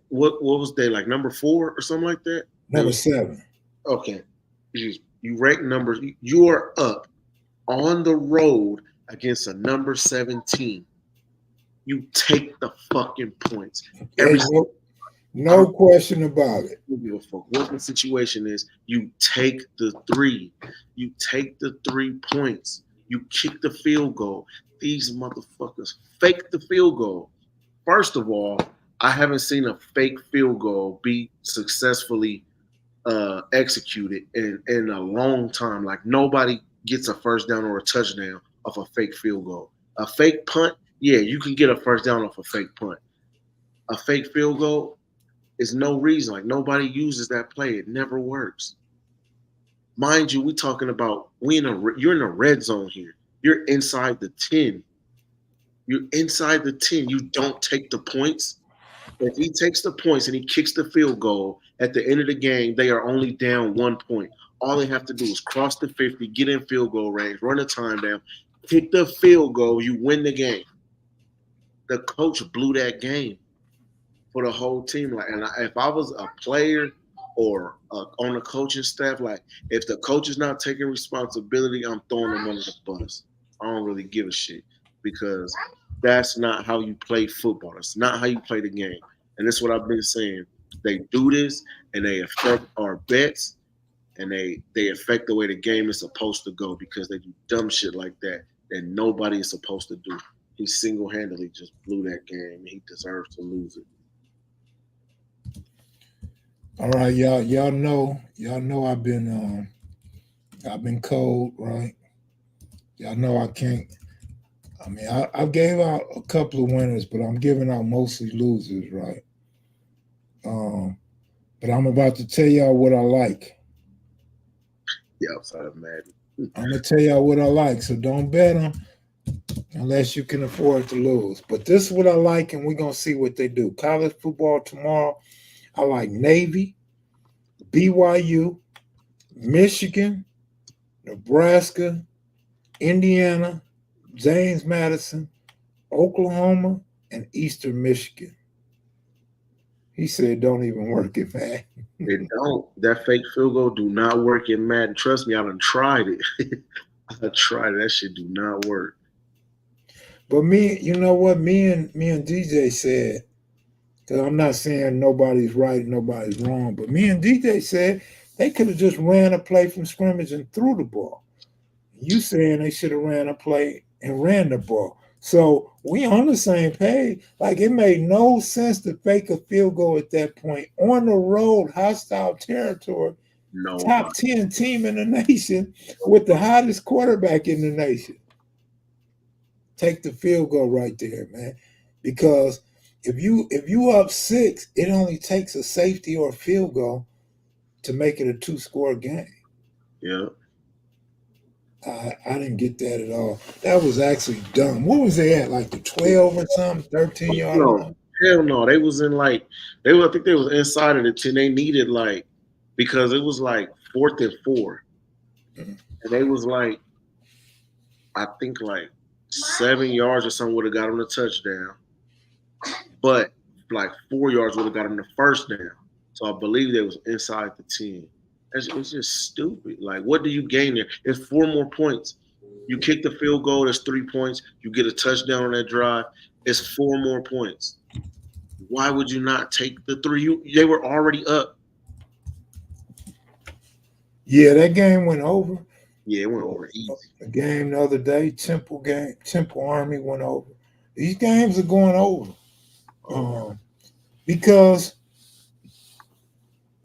S2: What was they like number 4 or something like that? They
S1: Number
S2: was
S1: 7.
S2: okay. You rank numbers. You are up on the road against a number 17. You take the fucking points
S1: Hey,
S2: every. I
S1: no question about it.
S2: don't give a fuck what the situation is. You take the 3. You take the 3 points. You kick the field goal. These motherfuckers fake the field goal. First of all, I haven't seen a fake field goal be successfully executed in a long time. Like nobody gets a first down or a touchdown off a fake field goal. A fake punt, yeah, you can get a first down off a fake punt. A fake field goal, is no reason. Like nobody uses that play. It never works. Mind you, we talking about you're in a red zone here. You're inside the 10. You're inside the 10. You don't take the points. If he takes the points and he kicks the field goal at the end of the game, they are only down 1 point. All they have to do is cross the 50, get in field goal range, run the time down, kick the field goal, you win the game. The coach blew that game for the whole team. Like, and if I was a player or on the coaching staff, like if the coach is not taking responsibility, I'm throwing them under the bus. I don't really give a shit because that's not how you play football. That's not how you play the game. And that's what I've been saying. They do this and they affect our bets and they affect the way the game is supposed to go because they do dumb shit like that that nobody is supposed to do. He single-handedly just blew that game. He deserves to lose it.
S1: All right, y'all know I've been cold, right? Y'all know I can't. I mean, I gave out a couple of winners, but I'm giving out mostly losers, right? But I'm about to tell y'all what I like.
S2: Yeah, outside of Madden.
S1: I'm gonna tell y'all what I like, so don't bet them unless you can afford to lose. But this is what I like, and we're gonna see what they do. College football tomorrow. I like Navy, BYU, Michigan, Nebraska, Indiana, James Madison, Oklahoma, and Eastern Michigan. He said, "Don't even work it, man."
S2: It don't. That fake field goal do not work in Madden. Trust me, I done tried it. I tried it. That shit do not work.
S1: But you know what? Me and DJ said, because I'm not saying nobody's right, nobody's wrong, but me and DJ said they could have just ran a play from scrimmage and threw the ball. You saying they should have ran a play and ran the ball. So we on the same page. Like it made no sense to fake a field goal at that point on the road, hostile territory,
S2: No.
S1: top 10 team in the nation with the hottest quarterback in the nation. Take the field goal right there, man. Because if you up 6, it only takes a safety or a field goal to make it a 2-score game.
S2: Yeah.
S1: I didn't get that at all. That was actually dumb. What was they at? Like the 12 or something? 13-yard line?
S2: Hell no. They was in like I think they was inside of the 10. They needed like because it was like 4th and 4. And they was like I think like 7 yards or something would have got them the touchdown. But like 4 yards would have got them the first down. So I believe they was inside the 10. It's just stupid. Like, what do you gain there? It's 4 more points. You kick the field goal, that's 3 points. You get a touchdown on that drive. It's 4 more points. Why would you not take the 3? They were already up.
S1: Yeah, that game went over.
S2: Yeah, it went over easy.
S1: The game the other day, Temple Army went over. These games are going over because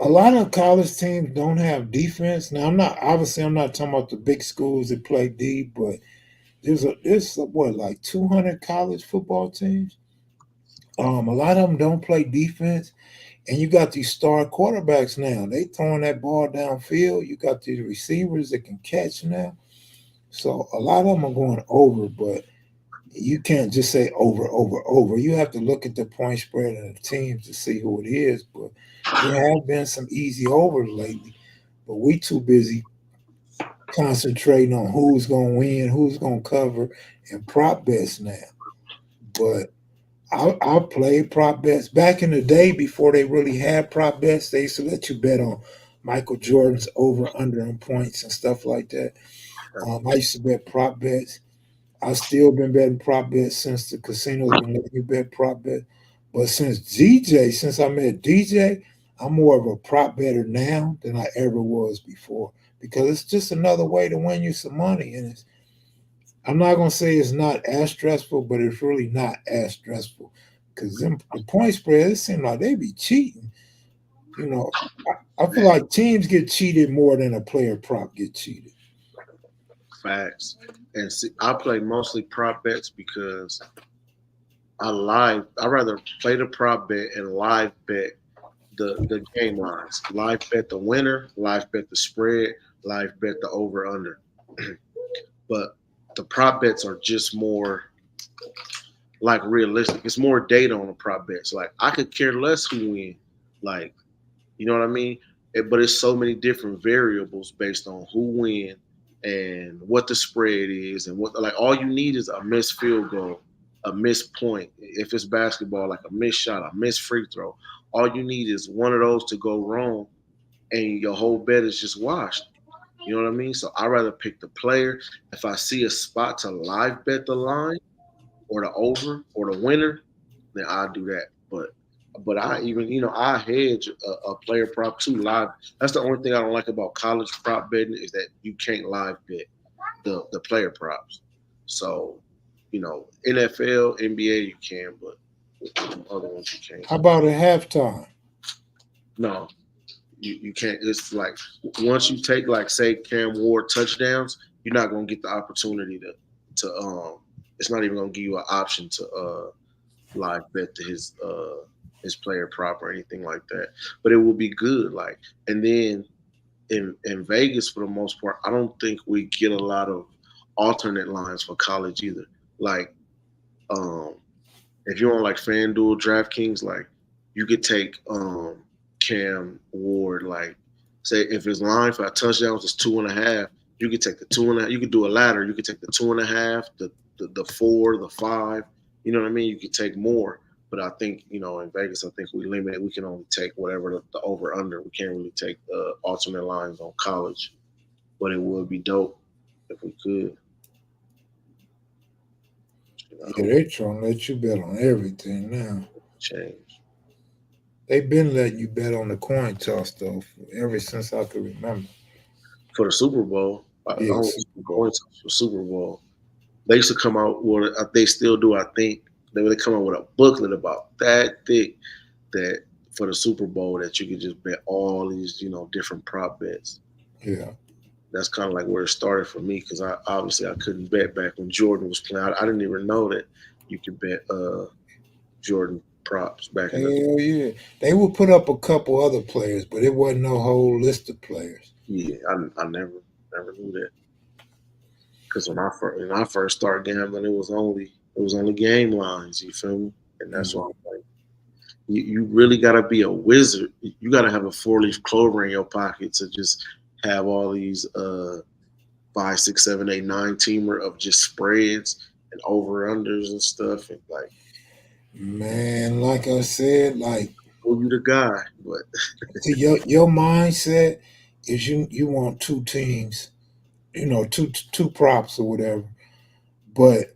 S1: a lot of college teams don't have defense. Now, I'm not talking about the big schools that play D, but there's like 200 college football teams. A lot of them don't play defense, and you got these star quarterbacks now. They throwing that ball downfield. You got these receivers that can catch now. So a lot of them are going over, but you can't just say over. You have to look at the point spread of the teams to see who it is. But there have been some easy overs lately. But we too busy concentrating on who's going to win, who's going to cover, and prop bets now. But I played prop bets back in the day before they really had prop bets. They used to let you bet on Michael Jordan's over under in points and stuff like that. I used to bet prop bets. I've still been betting prop bets since the casino's been letting you bet prop bets. But since I met DJ, I'm more of a prop better now than I ever was before because it's just another way to win you some money. And I'm not going to say it's not as stressful, but it's really not as stressful because the point spread, it seems like they be cheating. You know, I feel like teams get cheated more than a player prop get cheated.
S2: Facts. And see, I play mostly prop bets because I rather play the prop bet and live bet the game lines. Live bet the winner, live bet the spread, live bet the over under. But the prop bets are just more like realistic. It's more data on the prop bets. Like I could care less who win. Like, you know what I mean? But it's so many different variables based on who win and what the spread is and what like all you need is a missed field goal, a missed point. If it's basketball, like a missed shot, a missed free throw. All you need is one of those to go wrong and your whole bet is just washed. You know what I mean? So I'd rather pick the player. If I see a spot to live bet the line or the over or the winner, then I'll do that. But I even I hedge a player prop too live. That's the only thing I don't like about college prop betting is that you can't live bet the player props. So NFL, NBA you can, but other ones you can't.
S1: How about at halftime?
S2: No, you can't. It's like once you take like say Cam Ward touchdowns, you're not gonna get the opportunity to it's not even gonna give you an option to live bet to his player prop or anything like that. But it will be good. Like and then in Vegas for the most part, I don't think we get a lot of alternate lines for college either. Like if you're on like FanDuel, DraftKings, like you could take Cam Ward, like say if his line for touchdowns is 2.5, you could take the 2.5. You could do a ladder. You could take the 2.5, the 4, the 5. You know what I mean? You could take more. But I think in Vegas, I think we limit. We can only take whatever the over under. We can't really take alternate lines on college. But it would be dope if we could.
S1: Yeah, they trying to let you bet on everything now.
S2: Change.
S1: They've been letting you bet on the coin toss though ever since I could remember.
S2: For the Super Bowl, I
S1: Yeah,
S2: don't
S1: Super Bowl.
S2: points for Super Bowl. They used to come out with they still do. I think they would come out with a booklet about that thick that for the Super Bowl that you could just bet all these different prop bets.
S1: Yeah.
S2: That's kind of like where it started for me because I couldn't bet back when Jordan was playing. I didn't even know that you could bet Jordan props back in the day.
S1: Hell yeah. They would put up a couple other players, but it wasn't no whole list of players.
S2: Yeah, I never knew that because when I first started gambling, it was only game lines. You feel me? And that's why I'm like, you really gotta be a wizard. You gotta have a 4-leaf clover in your pocket to just have all these 5, 6, 7, 8, 9 teamer of just spreads and over unders and stuff. And like,
S1: Man, like I said, like
S2: oh, you the guy, but
S1: see, your mindset is you want two teams, two props or whatever. But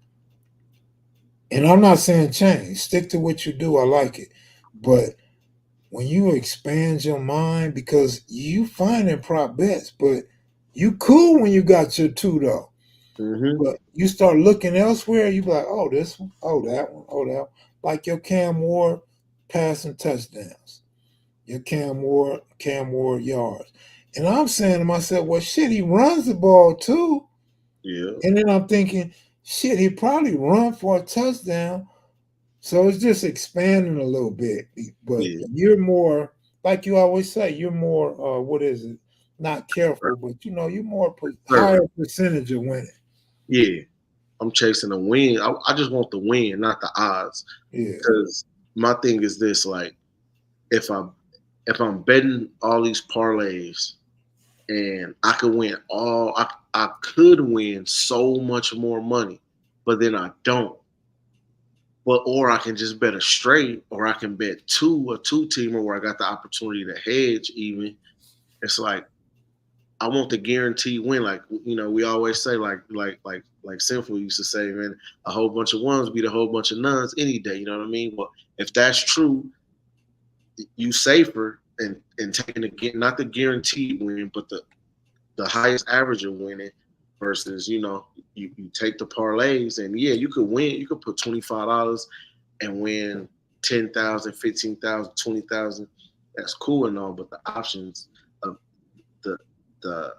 S1: and I'm not saying change. Stick to what you do. I like it. But when you expand your mind, because you finding prop bets, but you cool when you got your two though. But you start looking elsewhere, you be like, oh, this one, oh, that one, oh, that one. Like your Cam Ward passing touchdowns, your Cam Ward yards. And I'm saying to myself, well, shit, he runs the ball too.
S2: yeah,
S1: And then I'm thinking, shit, he probably run for a touchdown. So it's just expanding a little bit. But
S2: yeah,
S1: you're more, like you always say, you're more, what is it? Not careful, but you're more higher percentage of winning.
S2: yeah. I'm chasing a win. I just want the win, not the odds.
S1: Yeah.
S2: Because my thing is this: like, if I'm betting all these parlays and I could win I could win so much more money, but then I don't. But or I can just bet a straight, or I can bet a two-teamer where I got the opportunity to hedge even. It's like I want the guaranteed win. Like we always say, like Sinful used to say, man, a whole bunch of ones beat a whole bunch of nuns any day. You know what I mean? Well, if that's true, you safer and taking not the guaranteed win, but the highest average of winning versus you take the parlays and yeah, you could win. You could put $25 and win 10,000, 15,000, 20,000. That's cool and all, but the options of the the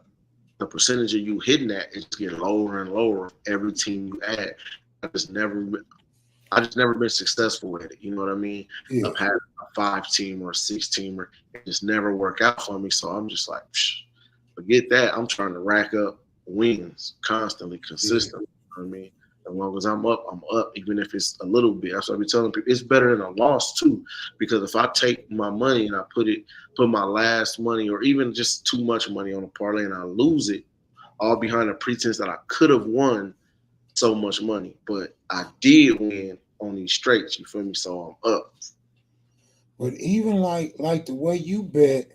S2: the percentage of you hitting that is getting lower and lower every team you add. I just never been successful with it. You know what I mean?
S1: Yeah.
S2: I've had a 5-team or a 6-teamer. It just never work out for me. So I'm just like, forget that. I'm trying to rack up wins constantly, consistently. You know what I mean? As long as I'm up, I'm up, even if it's a little bit. That's what I be telling people. It's better than a loss too, because if I take my money and I put my last money or even just too much money on a parlay and I lose it, all behind the pretense that I could have won so much money, but I did win on these straights. You feel me? So I'm up.
S1: But even like the way you bet,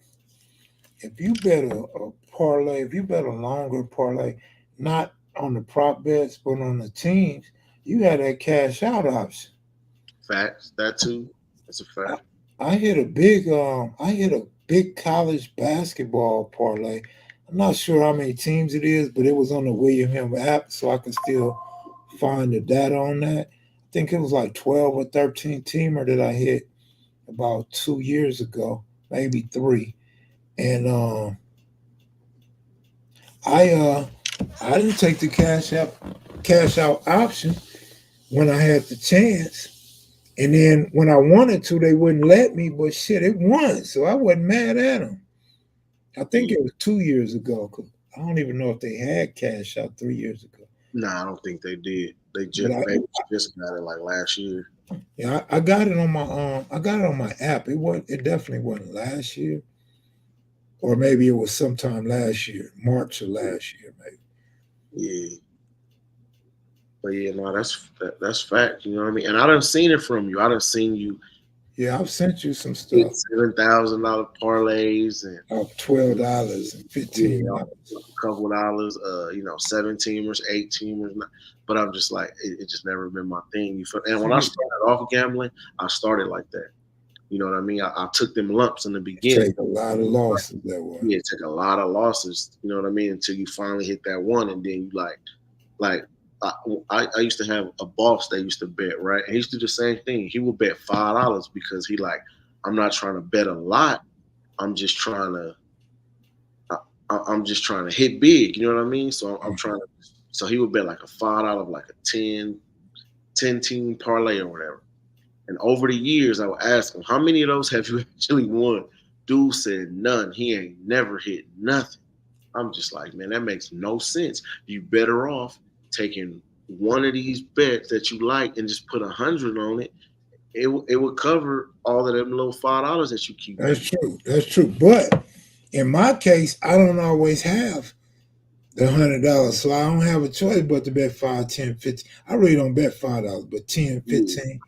S1: if you bet a parlay, if you bet a longer parlay, not on the prop bets but on the teams, you had that cash out option.
S2: Facts. That too. That's a
S1: I,
S2: fact.
S1: I hit a big college basketball parlay. I'm not sure how many teams it is, but it was on the William Hill app, so I could still find the data on that. I think it was like 12 or 13 teamer that I hit about 2 years ago, maybe three. And I uh I didn't take the cash out option when I had the chance. And then when I wanted to, they wouldn't let me. But shit, it won, so I wasn't mad at them. I think
S2: Yeah.
S1: it was 2 years ago. 'Cause I don't even know if they had cash out 3 years ago.
S2: Nah, I don't think they did. They
S1: But
S2: just they just got it like last year.
S1: yeah, I got it on my I got it on my app. It definitely wasn't last year, or maybe it was sometime last year, March of last year, maybe.
S2: Yeah. But yeah, no, that's fact. You know what I mean? And I done seen it from you. I done seen you
S1: Yeah, I've sent you some
S2: hit
S1: stuff.
S2: $7,000 parlays and
S1: Of $12 and
S2: yeah,
S1: $15.
S2: a couple dollars. Seven teamers, eight teamers. But I'm just like, it just never been my thing. You feel? And when I
S1: See,
S2: started off gambling, I started like that. You know what I mean? I took them lumps in the beginning.
S1: take a lot of losses that way.
S2: Yeah, take a lot of losses. You know what I mean? Until you finally hit that one, and then you like I used to have a boss that used to bet, right? And he used to do the same thing. He would bet $5 because he like, I'm not trying to bet a lot. I'm just trying to I'm just trying to hit big. You know what I mean? So I'm trying to. So he would bet like a $5, like a 10 team parlay or whatever. And over the years, I would ask him, how many of those have you actually won? Dude said none. He ain't never hit nothing. I'm just like, man, that makes no sense. You better off taking one of these bets that you like and just put 100 on it. It would cover all of them little $5 that you keep
S1: That's
S2: betting.
S1: true. That's true. But in my case, I don't always have the $100. So I don't have a choice but to bet 5, 10, 15. I really don't bet $5, but 10,
S2: Yeah,
S1: 15.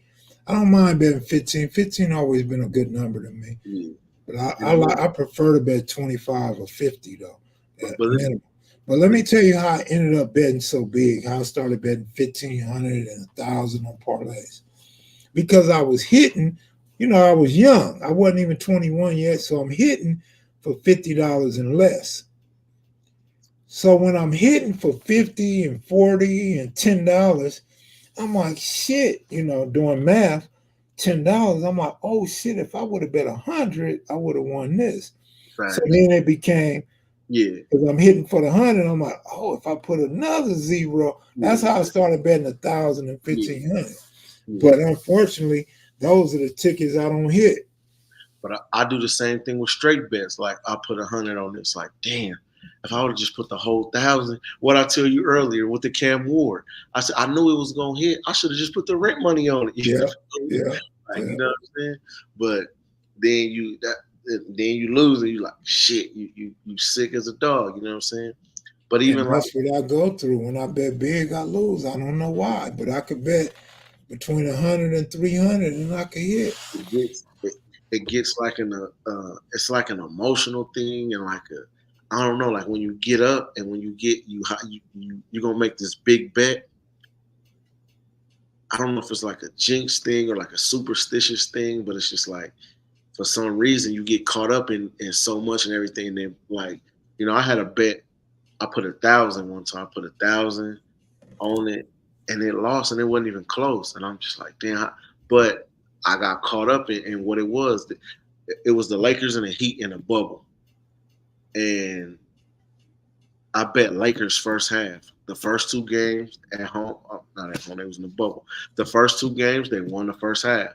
S1: I don't mind betting 15. 15 always been a good number to me.
S2: yeah.
S1: But
S2: And look,
S1: I prefer to bet 25 or 50 though, at
S2: but
S1: minimum. But let me tell you how I ended up betting so big. How I started betting 1,500 and 1,000 on parlays. Because I was hitting, I was young. I wasn't even 21 yet, so I'm hitting for $50 and less. So when I'm hitting for 50 and 40 and $10, I'm like, shit, doing math, $10. I'm like, oh shit, if I would have bet 100, I would have won this. So
S2: facts.
S1: then it became,
S2: Yeah,
S1: because I'm hitting for the 100, I'm like, oh, if I put another zero, that's
S2: yeah,
S1: how I started betting 1,000 and
S2: yeah,
S1: 1,500.
S2: yeah.
S1: But unfortunately, those are the tickets I don't hit.
S2: But I do the same thing with straight bets. Like I put 100 on this. Like, damn, if I would have just put the whole 1,000, what I tell you earlier with the Cam Ward, I said I knew it was gonna hit. I should have just put the rent money on it.
S1: Yeah, yeah,
S2: Like
S1: yeah.
S2: you know what I'm saying? But then you lose and you like shit. You sick as a dog. You know what I'm saying? But
S1: And
S2: even like
S1: that's what I go through. When I bet big, I lose. I don't know why, but I could bet between 100 and 300 and I could hit.
S2: it gets like it's like an emotional thing and like a I don't know like when you get up and when you're gonna make this big bet. I don't know if it's like a jinx thing or like a superstitious thing, but it's just like for some reason you get caught up in so much and everything. And then like I had a bet. I put 1,000 one time. I put 1,000 on it, and it lost, and it wasn't even close. And I'm just like, damn. But I got caught up in what it was. It was the Lakers and the Heat in a bubble, and I bet Lakers first half. The first two games at home, not at home, they was in the bubble. The first two games, they won the first half.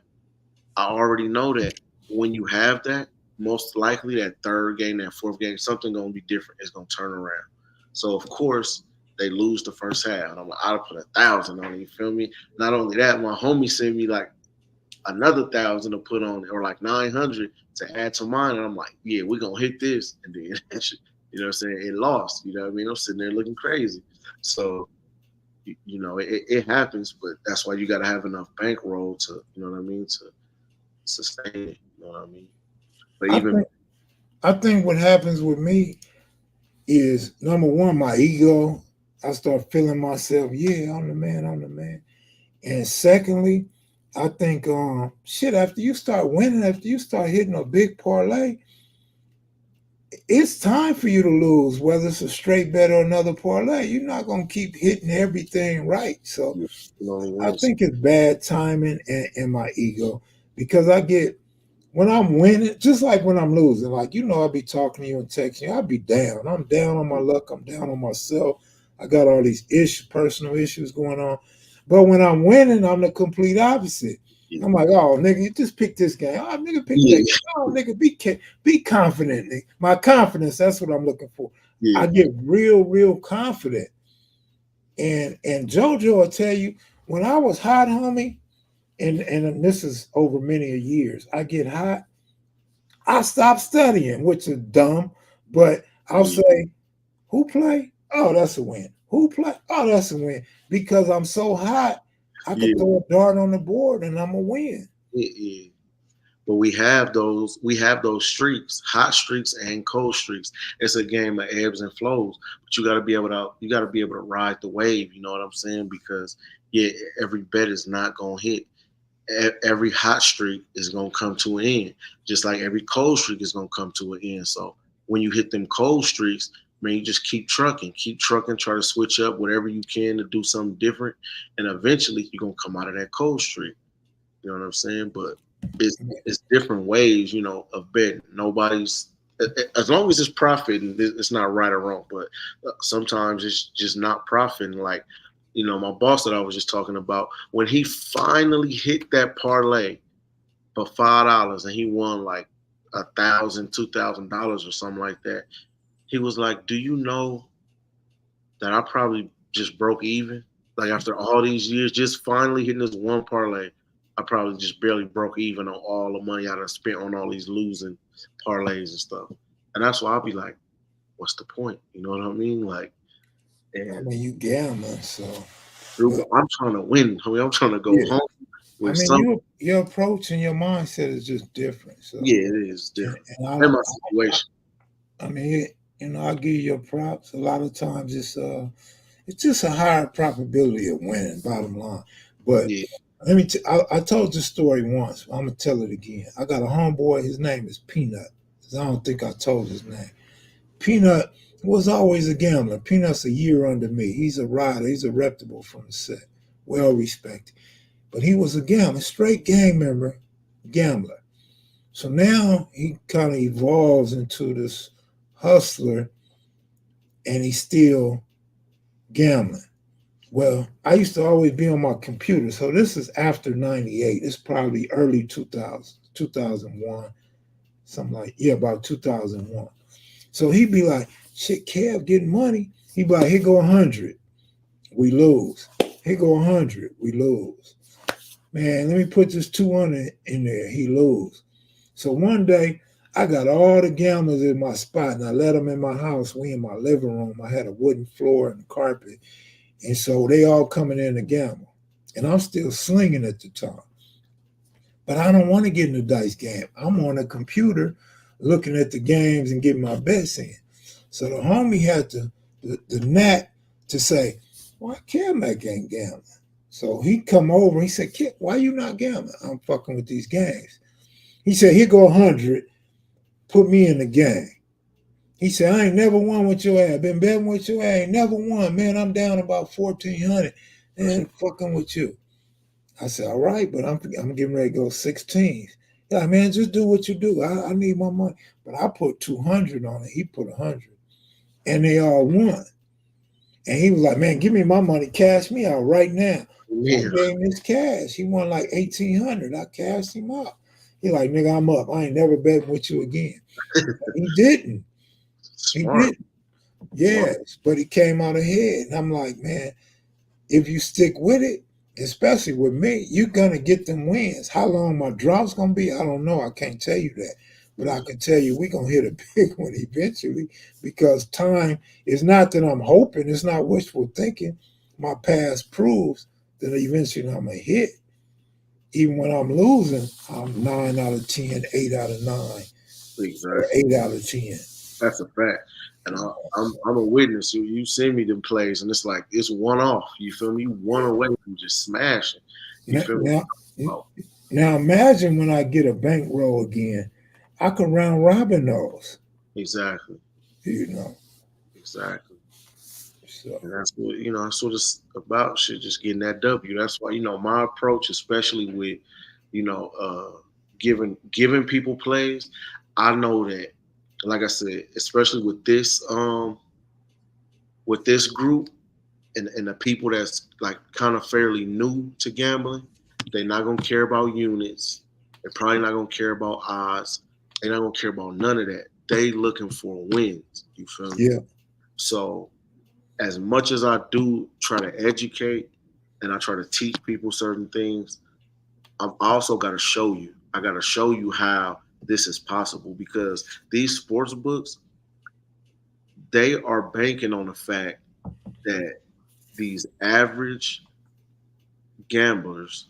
S2: I already know that when you have that, most likely that third game, that fourth game, something gonna be different. It's gonna turn around. So of course, they lose the first half. And I'm like, I'd put 1,000 on it, you feel me? Not only that, my homie sent me like another 1,000 to put on it, or like 900 to add to mine. And I'm like, yeah, we're gonna hit this. And then you know what I'm saying? It lost. You know what I mean? I'm sitting there looking crazy. So it happens, but that's why you gotta have enough bankroll to, you know what I mean, to sustain it. You know what I mean? But
S1: I
S2: even
S1: think I think what happens with me is number one, my ego. I start feeling myself, yeah, I'm the man, I'm the man. And secondly, I think shit, after you start winning, after you start hitting a big parlay, it's time for you to lose, whether it's a straight bet or another parlay. You're not gonna keep hitting everything right. So
S2: you know what
S1: I
S2: I mean?
S1: think it's bad timing and my ego because I get when I'm winning, just like when I'm losing, like I'll be talking to you and texting you, I'll be down. I'm down on my luck, I'm down on myself. I got all these personal issues going on. But when I'm winning, I'm the complete opposite.
S2: Yeah.
S1: I'm like, oh nigga, you just pick this game. Oh nigga, pick
S2: Yeah.
S1: that game. Oh nigga, be confident. Nigga. My confidence, that's what I'm looking for.
S2: Yeah.
S1: I get real confident. And JoJo will tell you, when I was hot, homie, and this is over many years, I get hot, I stopped studying, which is dumb, but I'll say, who play? Oh, that's a win. Who play? Oh, that's a win. Because I'm so hot, I
S2: Yeah.
S1: can throw a dart on the board and I'm a win.
S2: Yeah. But we have those streaks, hot streaks and cold streaks. It's a game of ebbs and flows. But you gotta be able to ride the wave, you know what I'm saying? Because every bet is not gonna hit. Every hot streak is gonna come to an end. Just like every cold streak is gonna come to an end. So when you hit them cold streaks, man, you just keep trucking, try to switch up whatever you can to do something different. And eventually you're gonna come out of that cold streak. You know what I'm saying? But it's different ways, of betting. Nobody's as long as it's profiting, it's not right or wrong. But sometimes it's just not profiting. Like, my boss that I was just talking about, when he finally hit that parlay for $5 and he won like $1,000, $2,000 or something like that, he was like, "Do you know that I probably just broke even? Like after all these years, just finally hitting this one parlay, I probably just barely broke even on all the money I done spent on all these losing parlays and stuff." And that's why I'll be like, what's the point? You know what I mean? Like, and
S1: You gambling, so
S2: I'm trying to win. I'm trying to go home with
S1: your approach and your mindset is just different. So
S2: yeah, it is different.
S1: And
S2: in my situation.
S1: I'll give you your props. A lot of times it's just a higher probability of winning, bottom line. But I told this story once. I'm gonna tell it again. I got a homeboy. His name is Peanut. I don't think I told his name. Peanut was always a gambler. Peanut's a year under me. He's a rider. He's a reputable from the set, well respected. But he was a gambler, straight gang member, gambler. So now he kind of evolves into this hustler, and he's still gambling. Well, I used to always be on my computer. So this is after 98. It's probably early 2000, 2001, something about 2001. So he'd be like, shit, Kev getting money. He'd be like, here go 100. We lose. Here go 100. We lose. Man, let me put this 200 in there. He lose. So one day, I got all the gamblers in my spot, and I let them in my house. We in my living room. I had a wooden floor and carpet. And so they all coming in to gamble. And I'm still slinging at the time. But I don't want to get in the dice game. I'm on a computer looking at the games and getting my bets in. So the homie had the knack to say, why Mac ain't gambling? So he come over and he said, Kid, why you not gambling? I'm fucking with these games. He said, here go 100. Put me in the game. He said, I ain't never won with your ass. Been betting with your ass. Ain't never won. Man, I'm down about 1,400. And fucking with you. I said, all right, but I'm getting ready to go 16. Yeah, man, just do what you do. I need my money. But I put 200 on it. He put 100. And they all won. And he was like, man, give me my money. Cash me out right now. Yeah. I gave him his cash. He won like 1,800. I cashed him out. He like, nigga, I'm up. I ain't never betting with you again. He didn't. Smart. He didn't. Yes, but he came out ahead. And I'm like, man, if you stick with it, especially with me, you're gonna get them wins. How long my drop's gonna be, I don't know. I can't tell you that. But I can tell you we're gonna hit a big one eventually because time is not that I'm hoping, it's not wishful thinking. My past proves that eventually I'm gonna hit. Even when I'm losing, I'm 9 out of 10, 8 out of 9, or
S2: Exactly.
S1: 8 out of 10.
S2: That's a fact. And I'm a witness. You send me them plays, and it's like it's one off. You feel me? You one away from just smashing. You
S1: Now,
S2: feel me?
S1: now,
S2: Oh,
S1: now imagine when I get a bankroll again, I can round robin those,
S2: exactly.
S1: you know.
S2: Exactly.
S1: So
S2: And that's what that's what it's about. Shit, just getting that W. That's why my approach, especially with giving people plays. I know that, like I said, especially with this group and the people that's like kind of fairly new to gambling, they're not gonna care about units. They're probably not gonna care about odds. They're not gonna care about none of that. They looking for wins. You feel me?
S1: yeah,
S2: So as much as I do try to educate and I try to teach people certain things, I've also got to show you. I got to show you how this is possible because these sports books, they are banking on the fact that these average gamblers,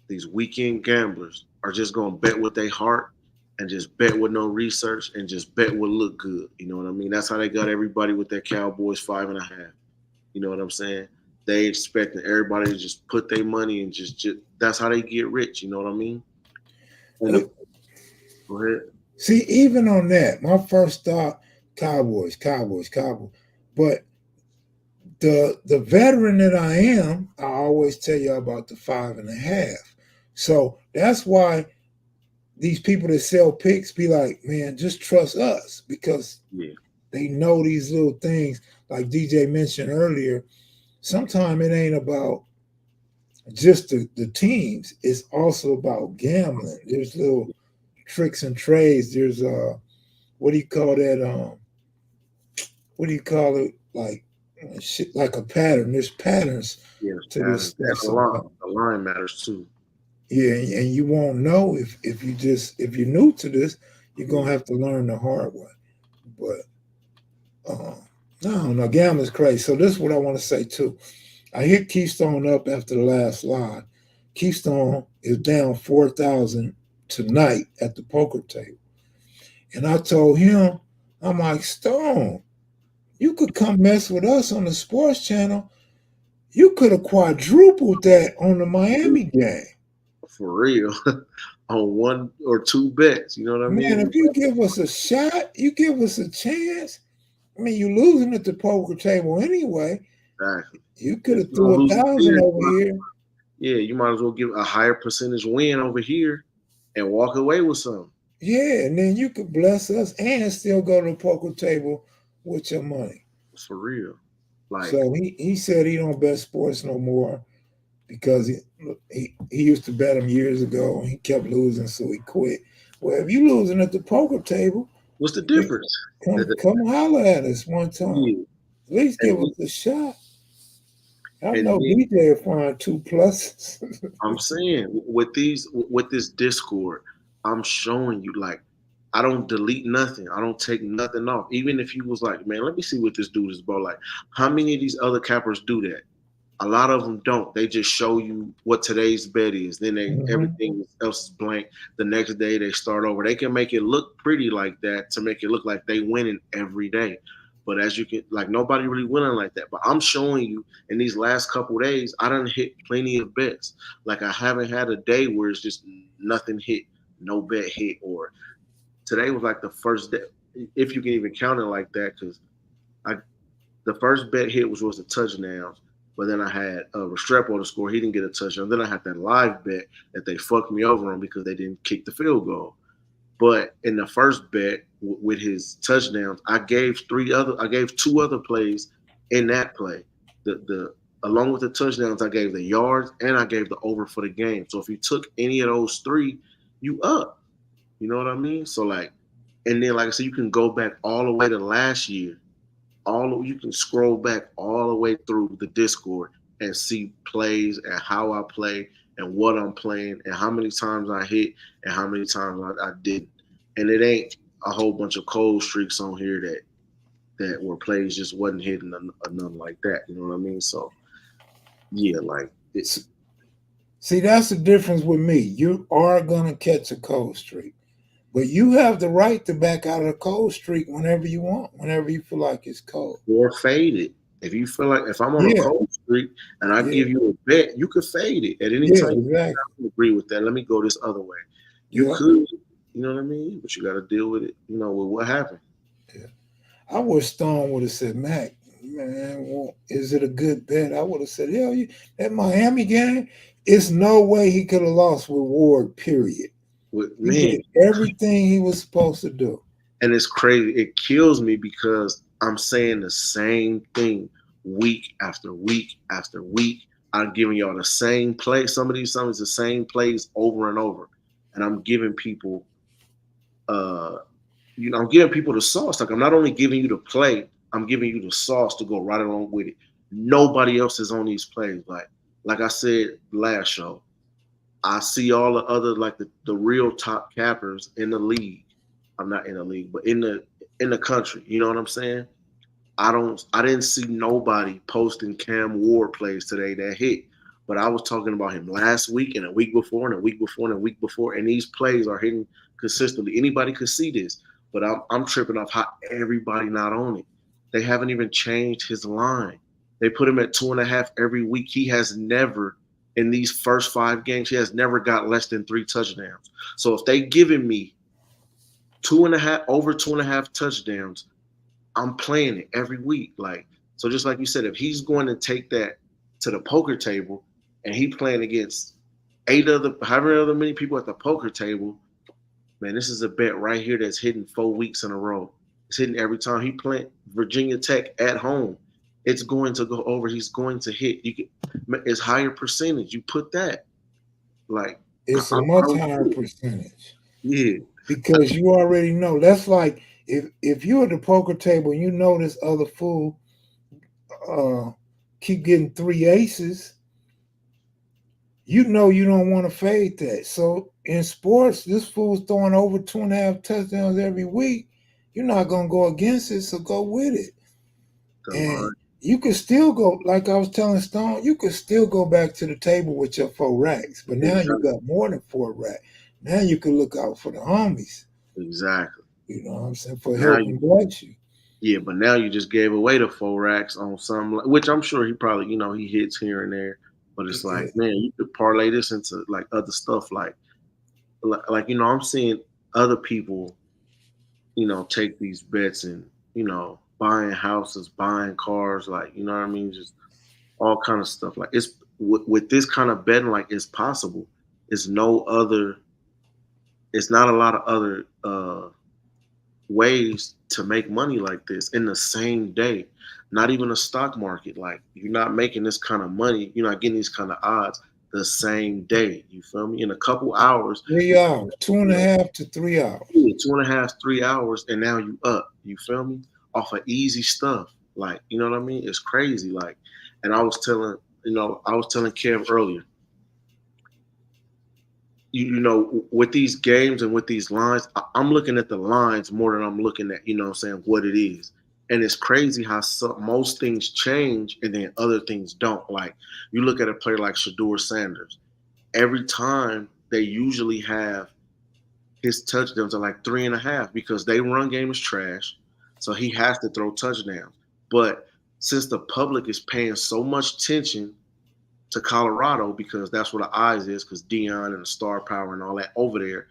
S2: these weekend gamblers, are just going to bet with their heart and just bet with no research and just bet what look good. You know what I mean? That's how they got everybody with their Cowboys 5.5. You know what I'm saying? They expecting everybody to just put their money and just that's how they get rich. You know what I mean? And
S1: we,
S2: go ahead.
S1: see, even on that, my first thought, Cowboys, Cowboys, Cowboys. But the veteran that I am, I always tell you about the 5.5. So that's why these people that sell picks be like, man, just trust us because
S2: Yeah,
S1: they know these little things. Like DJ mentioned earlier, sometimes it ain't about just the teams. It's also about gambling. There's little tricks and trades. There's what do you call that? What do you call it? Like shit, like a pattern. There's patterns
S2: yeah, it's
S1: to this
S2: patterns.
S1: stuff.
S2: And the
S1: Sometimes,
S2: line, the line matters too.
S1: yeah, and you won't know if you're new to this, you're gonna
S2: Yeah,
S1: have to learn the hard way. But no, no, gambling's crazy. So this is what I want to say too. I hit Keystone up after the last live. Keystone is down 4,000 tonight at the poker table. And I told him, I'm like, Stone, you could come mess with us on the sports channel. You could have quadrupled that on the Miami game.
S2: for real. On one or two bets, you know what I
S1: Man,
S2: mean?
S1: if you give us a shot, you give us a chance. I mean, you're losing at the poker table anyway.
S2: Exactly.
S1: You could
S2: If
S1: have
S2: you don't
S1: threw a
S2: lose it
S1: thousand
S2: there,
S1: over here.
S2: yeah, you might as well give a higher percentage win over here and walk away with something.
S1: Yeah, and then you could bless us and still go to the poker table with your money.
S2: For real. Like,
S1: So he said he don't bet sports no more because he used to bet them years ago and he kept losing, so he quit. Well, if you losing at the poker table,
S2: what's the difference?
S1: come holler at us one time.
S2: Yeah.
S1: At least give
S2: And
S1: us a shot. I
S2: and
S1: know
S2: then
S1: DJ will find two pluses.
S2: I'm saying with this Discord, I'm showing you like I don't delete nothing. I don't take nothing off. Even if you was like, man, let me see what this dude is about. Like, how many of these other cappers do that? A lot of them don't. They just show you what today's bet is. Then
S1: Mhm.
S2: everything else is blank. The next day they start over. They can make it look pretty like that to make it look like they winning every day. But as you can, like nobody really winning like that. But I'm showing you in these last couple days, I done hit plenty of bets. Like I haven't had a day where it's just nothing hit, no bet hit, or today was like the first day, if you can even count it like that, because I the first bet hit was the touchdowns, but then I had Restrepo to score. He didn't get a touchdown. Then I had that live bet that they fucked me over on because they didn't kick the field goal. But in the first bet with his touchdowns, I gave two other plays in that play. The along with the touchdowns, I gave the yards and I gave the over for the game. So if you took any of those three, you up. You know what I mean? So like, and then like I said, you can go back all the way to last year you can scroll back all the way through the Discord and see plays and how I play and what I'm playing and how many times I hit and how many times I didn't. And it ain't a whole bunch of cold streaks on here that where plays just wasn't hitting or nothing like that. You know what I mean? So yeah, like it's
S1: See, that's the difference with me. You are gonna catch a cold streak, but you have the right to back out of a cold streak whenever you want, whenever you feel like it's cold.
S2: or faded. If you feel like if I'm on a
S1: Yeah,
S2: cold streak and I
S1: yeah,
S2: give you a bet, you could fade it at any
S1: yeah,
S2: time. I
S1: exactly.
S2: don't agree with that. Let me go this other way. You
S1: Yeah,
S2: could, you know what I mean? But you got to deal with it. You know, with what happened.
S1: yeah. I wish Stone would have said, Mac, man, well, is it a good bet? I would have said, hell, that Miami game, it's no way he could have lost with Ward, period.
S2: With
S1: He
S2: man,
S1: did everything he was supposed to do.
S2: and it's crazy. It kills me because I'm saying the same thing week after week after week. I'm giving y'all the same play. Some of these songs, the same plays over and over, and I'm giving people, uh, I'm giving people the sauce. Like I'm not only giving you the play, I'm giving you the sauce to go right along with it. Nobody else is on these plays. Like I said last show, I see all the other like the real top cappers in the league. I'm not in the league, but in the country. You know what I'm saying? I didn't see nobody posting Cam Ward plays today that hit. But I was talking about him last week and a week before and a week before and a week before, and these plays are hitting consistently. Anybody could see this, but I'm tripping off how everybody not on it. They haven't even changed his line. They put him at 2.5 every week. He has never in these first 5 games, he has never got less than 3 touchdowns. So if they giving me 2.5 over 2.5 touchdowns, I'm playing it every week. Like so, just like you said, if he's going to take that to the poker table and he playing against however other many people at the poker table, man, this is a bet right here that's hitting 4 weeks in a row. It's hitting every time he playing Virginia Tech at home. It's going to go over. He's going to hit. It's higher percentage. You put that like
S1: It's a much higher percentage
S2: yeah.
S1: because you already know. That's like if you're at the poker table and you know this other fool keep getting 3 aces, you know you don't want to fade that. So in sports, this fool's throwing over 2.5 touchdowns every week. You're not gonna go against it, so go with it.
S2: The line
S1: And you could still go, like I was telling Stone, you could still go back to the table with your 4 racks, but now you
S2: exactly.
S1: got more than 4 racks. Now you can look out for the homies.
S2: Exactly.
S1: You know what I'm saying? For
S2: Now
S1: helping bless you.
S2: yeah, but now you just gave away the 4 racks on some, which I'm sure he probably, he hits here and there. But it's
S1: Yeah.
S2: like, man, you could parlay this into like other stuff, like I'm seeing other people, take these bets and buying houses, buying cars, like what I mean, just all kind of stuff. Like it's with this kind of betting, like it's possible. It's no other. It's not a lot of other ways to make money like this in the same day. Not even a stock market. Like you're not making this kind of money. You're not getting these kind of odds the same day. You feel me? In a couple hours,
S1: 3 hours, 2.5 to 3 hours.
S2: 2.5, 3 hours, and now you up. You feel me? Off of easy stuff. Like you know what I mean? It's crazy. Like, and I was telling Kev earlier. With these games and with these lines, I'm looking at the lines more than I'm looking at, what I'm saying, what it is. And it's crazy how most things change and then other things don't. Like you look at a player like Shador Sanders, every time they usually have his touchdowns are like 3.5 because they run game is trash. So he has to throw touchdowns. But since the public is paying so much attention to Colorado because that's where the eyes is because Dion and the star power and all that over there,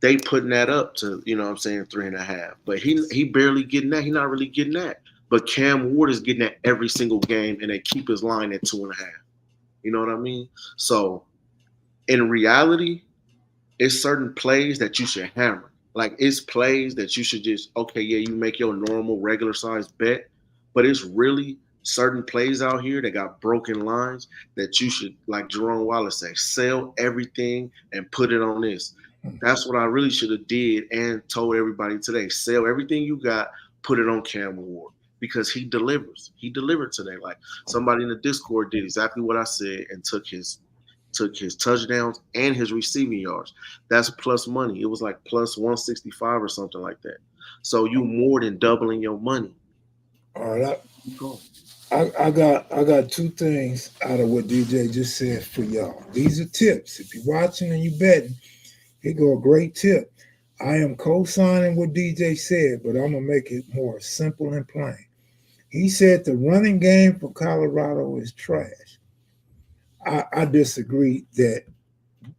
S2: they putting that up to, 3.5. But he barely getting that. He not really getting that. But Cam Ward is getting that every single game and they keep his line at 2.5. You know what I mean? So in reality, it's certain plays that you should hammer. Like it's plays that you should just, okay, yeah, you make your normal regular size bet, but it's really certain plays out here that got broken lines that you should, like Jerome Wallace say, sell everything and put it on this. That's what I really should have did and told everybody today. Sell everything you got, put it on Cam Ward. because he delivers. He delivered today. Like somebody in the Discord did exactly what I said and took his touchdowns and his receiving yards. That's plus money. It was like plus 165 or something like that. So you more than doubling your money.
S1: All right. I got two things out of what DJ just said for y'all. These are tips. If you're watching and you betting, here go a great tip. I am co-signing what DJ said, but I'm gonna make it more simple and plain. He said the running game for Colorado is trash. I disagree that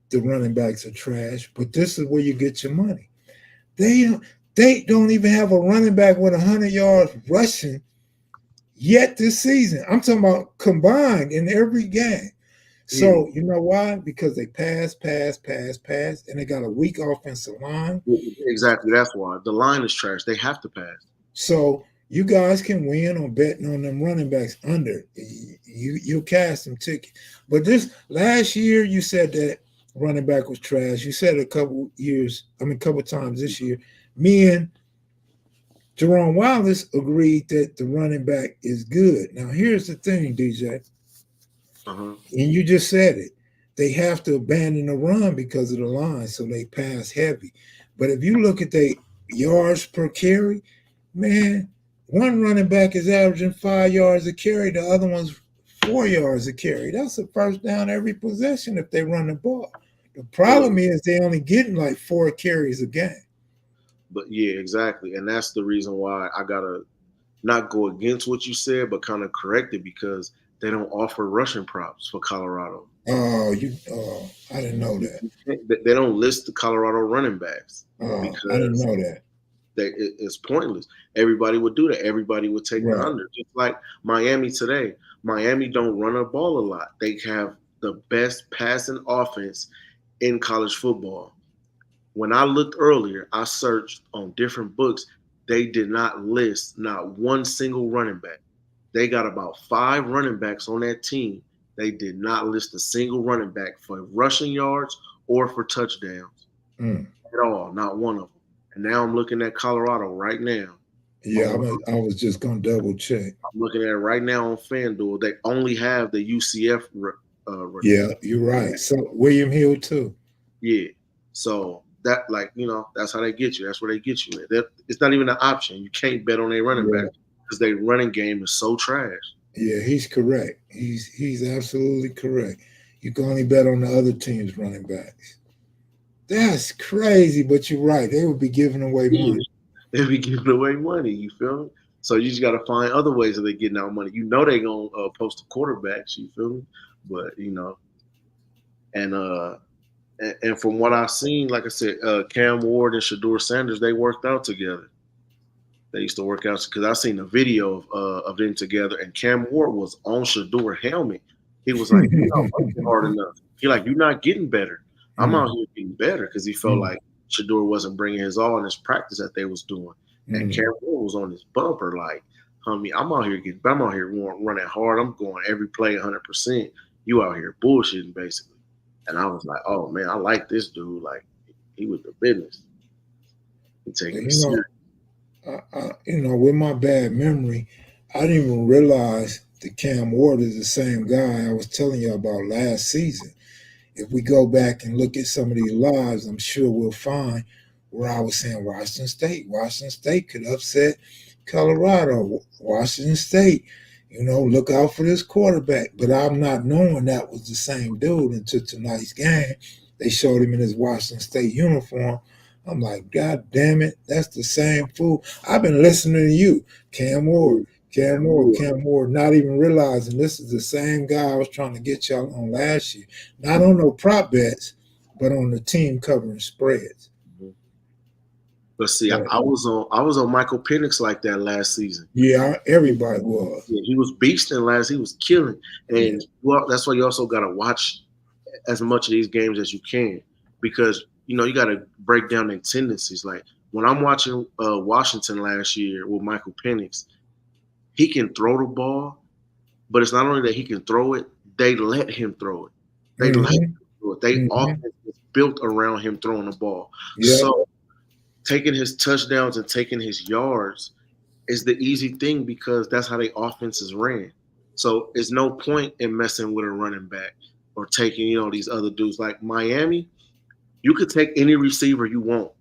S1: the running backs are trash, but this is where you get your money. They they don't even have a running back with 100 yards rushing yet this season. I'm talking about combined in every game. So you know why? Because they pass, and they got a weak offensive line.
S2: Exactly. That's why the line is trash. They have to pass.
S1: So you guys can win on betting on them running backs under. You cast them ticket. But this last year, you said that running back was trash. You said it a couple times this year. Me and Jerome Wallace agreed that the running back is good. Now, here's the thing, DJ. And you just said it. They have to abandon the run because of the line, so they pass heavy. But if you look at the yards per carry, man, one running back is averaging 5 yards a carry. The other one's 4 yards a carry. That's a first down every possession if they run the ball. The problem is they only getting like 4 carries a game.
S2: But yeah, exactly. And that's the reason why I got to not go against what you said, but kind of correct it because they don't offer rushing props for Colorado.
S1: Oh, I didn't know that.
S2: They don't list the Colorado running backs.
S1: Because I didn't know that.
S2: It's pointless. Everybody would do that. Everybody would take the under. Just like Miami today. Miami don't run a ball a lot. They have the best passing offense in college football. When I looked earlier, I searched on different books. They did not list not one single running back. They got about 5 running backs on that team. They did not list a single running back for rushing yards or for touchdowns at all, not one of them. And now I'm looking at Colorado right now.
S1: Yeah, I was just going to double check.
S2: I'm looking at it right now on FanDuel. They only have the UCF.
S1: Yeah, you're right. So William Hill too.
S2: Yeah. So that, that's how they get you. That's where they get you. It's not even an option. You can't bet on their running back because their running game is so trash.
S1: Yeah, he's correct. He's absolutely correct. You can only bet on the other team's running backs. That's crazy, but you're right. They would be giving away money.
S2: They'd be giving away money. You feel me? So you just got to find other ways that they're getting out money. You know they're going to post the quarterbacks. You feel me? But, and from what I've seen, like I said, Cam Ward and Shedeur Sanders, they worked out together. They used to work out because I seen a video of them together, and Cam Ward was on Shedeur helmet. He was like, "You're not working hard enough." He like, "You're not getting better. I'm out here getting better," because he felt like Shedeur wasn't bringing his all in his practice that they was doing, and Cam Ward was on his bumper like, "Homie, I'm out here running hard. I'm going every play 100%. You out here bullshitting basically." And I was like, "Oh man, I like this dude. Like, he was the business. He taking it serious."
S1: With my bad memory, I didn't even realize that Cam Ward is the same guy I was telling you about last season. If we go back and look at some of these lives, I'm sure we'll find where I was saying Washington State could upset Colorado. Washington State, look out for this quarterback. But I'm not knowing that was the same dude until tonight's game. They showed him in his Washington State uniform. I'm like, God damn it, that's the same fool. I've been listening to you, Cam Ward, not even realizing this is the same guy I was trying to get y'all on last year. Not on no prop bets, but on the team covering spreads.
S2: But see, I was on Michael Penix like that last season.
S1: Yeah, everybody was.
S2: Yeah, he was beasting last. He was killing, and that's why you also got to watch as much of these games as you can because you got to break down their tendencies. Like when I'm watching Washington last year with Michael Penix, he can throw the ball, but it's not only that he can throw it; they let him throw it. They let him throw it. They offense is built around him throwing the ball. Yeah. So taking his touchdowns and taking his yards is the easy thing because that's how they offenses ran. So it's no point in messing with a running back or taking, these other dudes like Miami. You could take any receiver you want.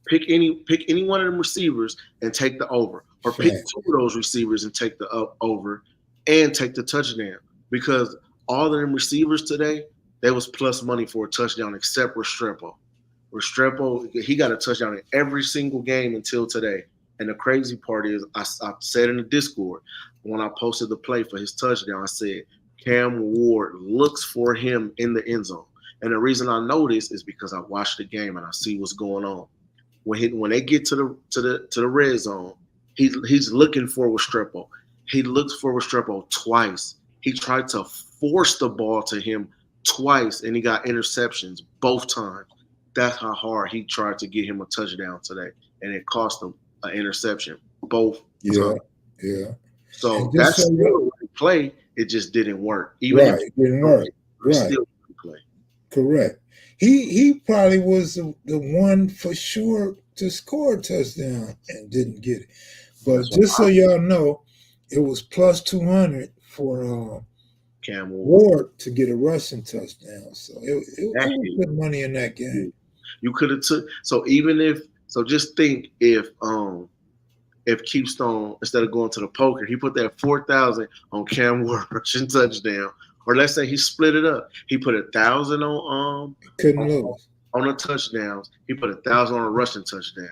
S2: Pick any one of them receivers and take the over, or pick
S1: Fact.
S2: two of those receivers and take the over and take the touchdown. Because all of them receivers today, they was plus money for a touchdown except Restrepo. Restrepo, he got a touchdown in every single game until today. And the crazy part is, I said in the Discord when I posted the play for his touchdown, I said Cam Ward looks for him in the end zone. And the reason I know this is because I watched the game and I see what's going on. When they get to the red zone, he's looking for Restrepo. He looks for Restrepo twice. He tried to force the ball to him twice, and he got interceptions both times. That's how hard he tried to get him a touchdown today, and it cost him an interception both
S1: Yeah,
S2: times.
S1: yeah.
S2: So
S1: And just
S2: that's
S1: so
S2: still a right play. It just didn't work. Even
S1: right,
S2: if
S1: it didn't work. Right,
S2: still a play.
S1: correct. He probably was the one for sure to score a touchdown and didn't get it. But
S2: That's
S1: just so y'all know, it was plus 200 for
S2: Cam Ward.
S1: Ward to get a rushing touchdown. So it was good money in that game.
S2: You could have took just think if Keepstone, instead of going to the poker, he put that 4,000 on Cam Ward rushing touchdown. Or let's say he split it up. He put 1,000 on
S1: couldn't lose
S2: on the touchdowns. He put 1,000 on a rushing touchdown.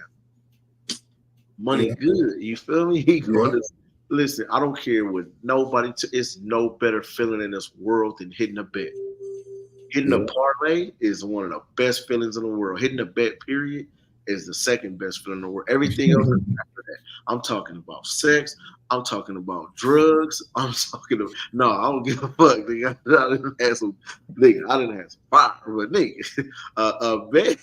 S2: Money good. You feel me? He going to listen. I don't care what nobody. It's no better feeling in this world than hitting a bet. Hitting a parlay is one of the best feelings in the world. Hitting a bet, period, is the second best feeling in the world. Everything else is after that. I'm talking about sex. I'm talking about drugs. I'm talking about I don't give a fuck. Nigga. I didn't have some fire, but nigga, bet.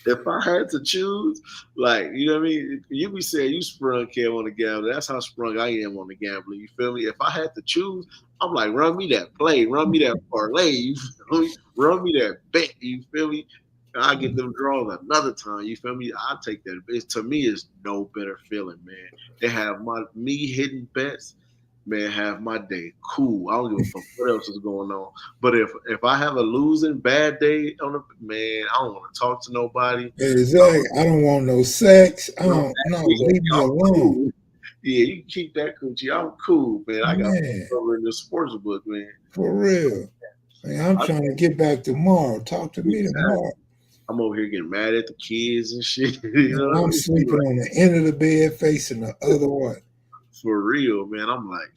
S2: If I had to choose, like, you know what I mean? You be saying you sprung Cam on the gambling. That's how sprung I am on the gambling. You feel me? If I had to choose, I'm like, run me that play, run me that parlay. You feel me? Run me that bet. You feel me? I get them draws another time. You feel me? I take that. To me, it's no better feeling, man. They have me hitting bets. Man, have my day cool. I don't give a fuck what else is going on. But if I have a losing bad day on the man, I don't want to talk to nobody.
S1: Exactly. I don't want no sex. I don't leave me alone.
S2: Cool. Yeah, you can keep that coochie. I'm cool, man. I got over in the sports book, man.
S1: For real. Man, I'm trying to get back tomorrow. Talk to me tomorrow.
S2: I'm over here getting mad at the kids and shit. You know,
S1: I'm sleeping on the end of the bed facing the other way.
S2: For real, man. I'm like,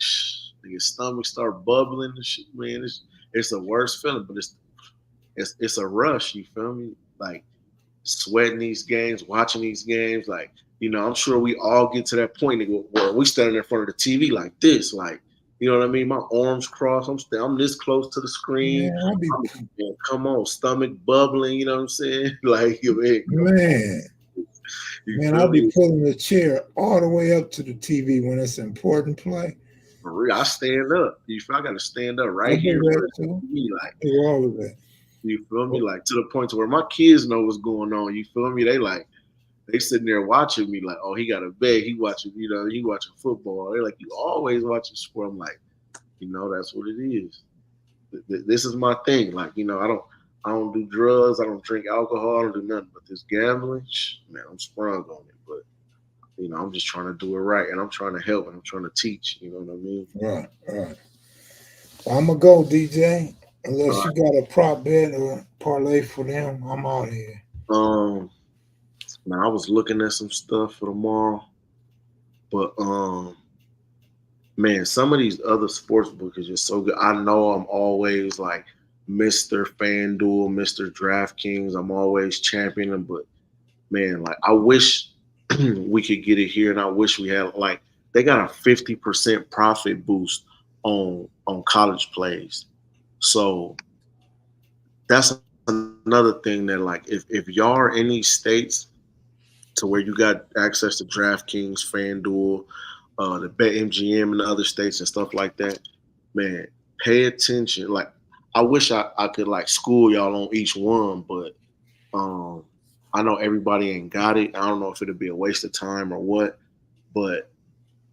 S2: your stomach start bubbling and shit, man. It's the worst feeling, but it's a rush. You feel me? Like sweating these games, watching these games. Like, I'm sure we all get to that point where we standing in front of the TV like this, like, you know what I mean? My arms crossed. I'm this close to the screen. Yeah, come on, stomach bubbling. You know what I'm saying? Like,
S1: man, I'll be pulling the chair all the way up to the TV when it's important play.
S2: For real, I stand up. I got to stand up right here.
S1: Like, all of that.
S2: You feel me? Like, to the point to where my kids know what's going on. You feel me? They sitting there watching me like, oh, he got a bet. He watching, he watching football. They're like, you always watching sport. I'm like, that's what it is. This is my thing. Like, I don't do drugs. I don't drink alcohol. I don't do nothing. But this gambling, man, I'm sprung on it. But, I'm just trying to do it right. And I'm trying to help. And I'm trying to teach. You know what I mean?
S1: Right. Well, I'm going to go, DJ. Unless you got a prop bet or parlay for them, I'm out of here.
S2: Man, I was looking at some stuff for tomorrow. But, man, some of these other sports books are just so good. I know I'm always like Mr. FanDuel, Mr. DraftKings. I'm always championing, but man, like I wish we could get it here, and I wish we had they got a 50% profit boost on college plays. So that's another thing that if y'all are in these states to where you got access to DraftKings, FanDuel, the BetMGM in the other states and stuff like that, man, pay attention. Like, I wish I could school y'all on each one, but I know everybody ain't got it. I don't know if it'll be a waste of time or what, but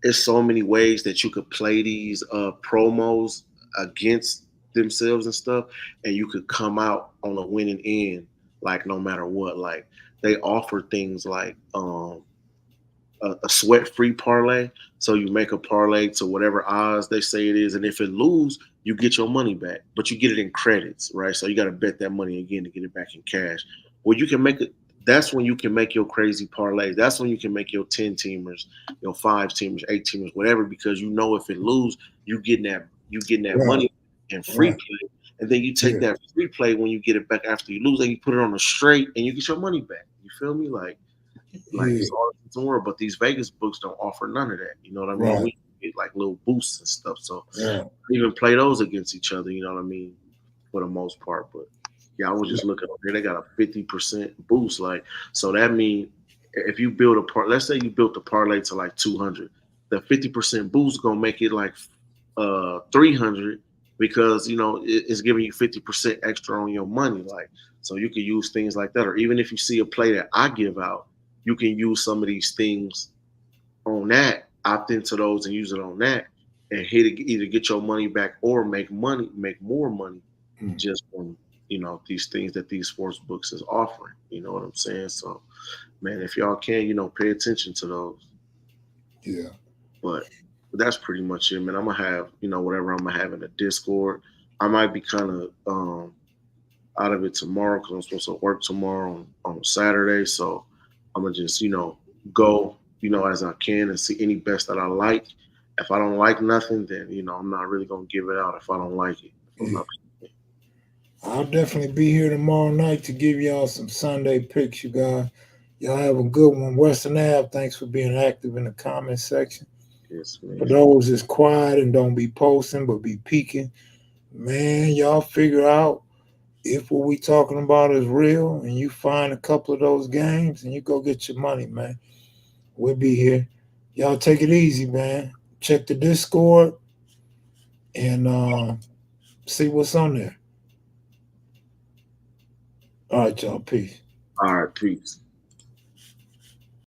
S2: it's so many ways that you could play these promos against themselves and stuff, and you could come out on a winning end, like no matter what. Like they offer things like a sweat-free parlay. So you make a parlay to whatever odds they say it is, and if it lose, you get your money back, but you get it in credits, right? So you got to bet that money again to get it back in cash. Well, you can make it. That's when you can make your crazy parlays. That's when you can make your 10 teamers, your 5 teamers, 8 teamers, whatever, because you know if it lose, you getting that
S1: Right,
S2: money in free
S1: right.
S2: play, and then you take
S1: Yeah,
S2: that free play when you get it back after you lose, and you put it on a straight, and you get your money back. You feel me? Like
S1: yeah,
S2: it's all in the world, but these Vegas books don't offer none of that. You know what I mean?
S1: right,
S2: We get like little boosts and stuff, so
S1: yeah.
S2: even play those against each other. You know what I mean? For the most part, but yeah, I was just looking over here. They got a 50% boost. Like, so that means if you build a part, let's say you built the parlay to like 200, the 50% boost gonna make it like 300 because it's giving you 50% extra on your money. Like, so you can use things like that, or even if you see a play that I give out, you can use some of these things on that, opt into those and use it on that, and hit it, either get your money back or make money, make more money
S1: Mm,
S2: just from these things that these sports books is offering. You know what I'm saying? So, man, if y'all can, pay attention to those.
S1: yeah.
S2: But that's pretty much it, man. I'm gonna have whatever I'm gonna have in the Discord. I might be kind of out of it tomorrow because I'm supposed to work tomorrow on Saturday. So I'm gonna just go as I can and see any bets that I like. If I don't like nothing, then I'm not really gonna give it out if I don't like it. If I'm
S1: Yeah.
S2: not.
S1: I'll definitely be here tomorrow night to give y'all some Sunday picks, you guys. Y'all have a good one. Western Ave, thanks for being active in the comment section.
S2: Yes,
S1: For
S2: man.
S1: those that's quiet and don't be posting but be peeking, man, y'all figure out if what we talking about is real and you find a couple of those games and you go get your money, man. We'll be here. Y'all take it easy, man. Check the Discord and see what's on there. All right, y'all. Peace.
S2: All right, peace.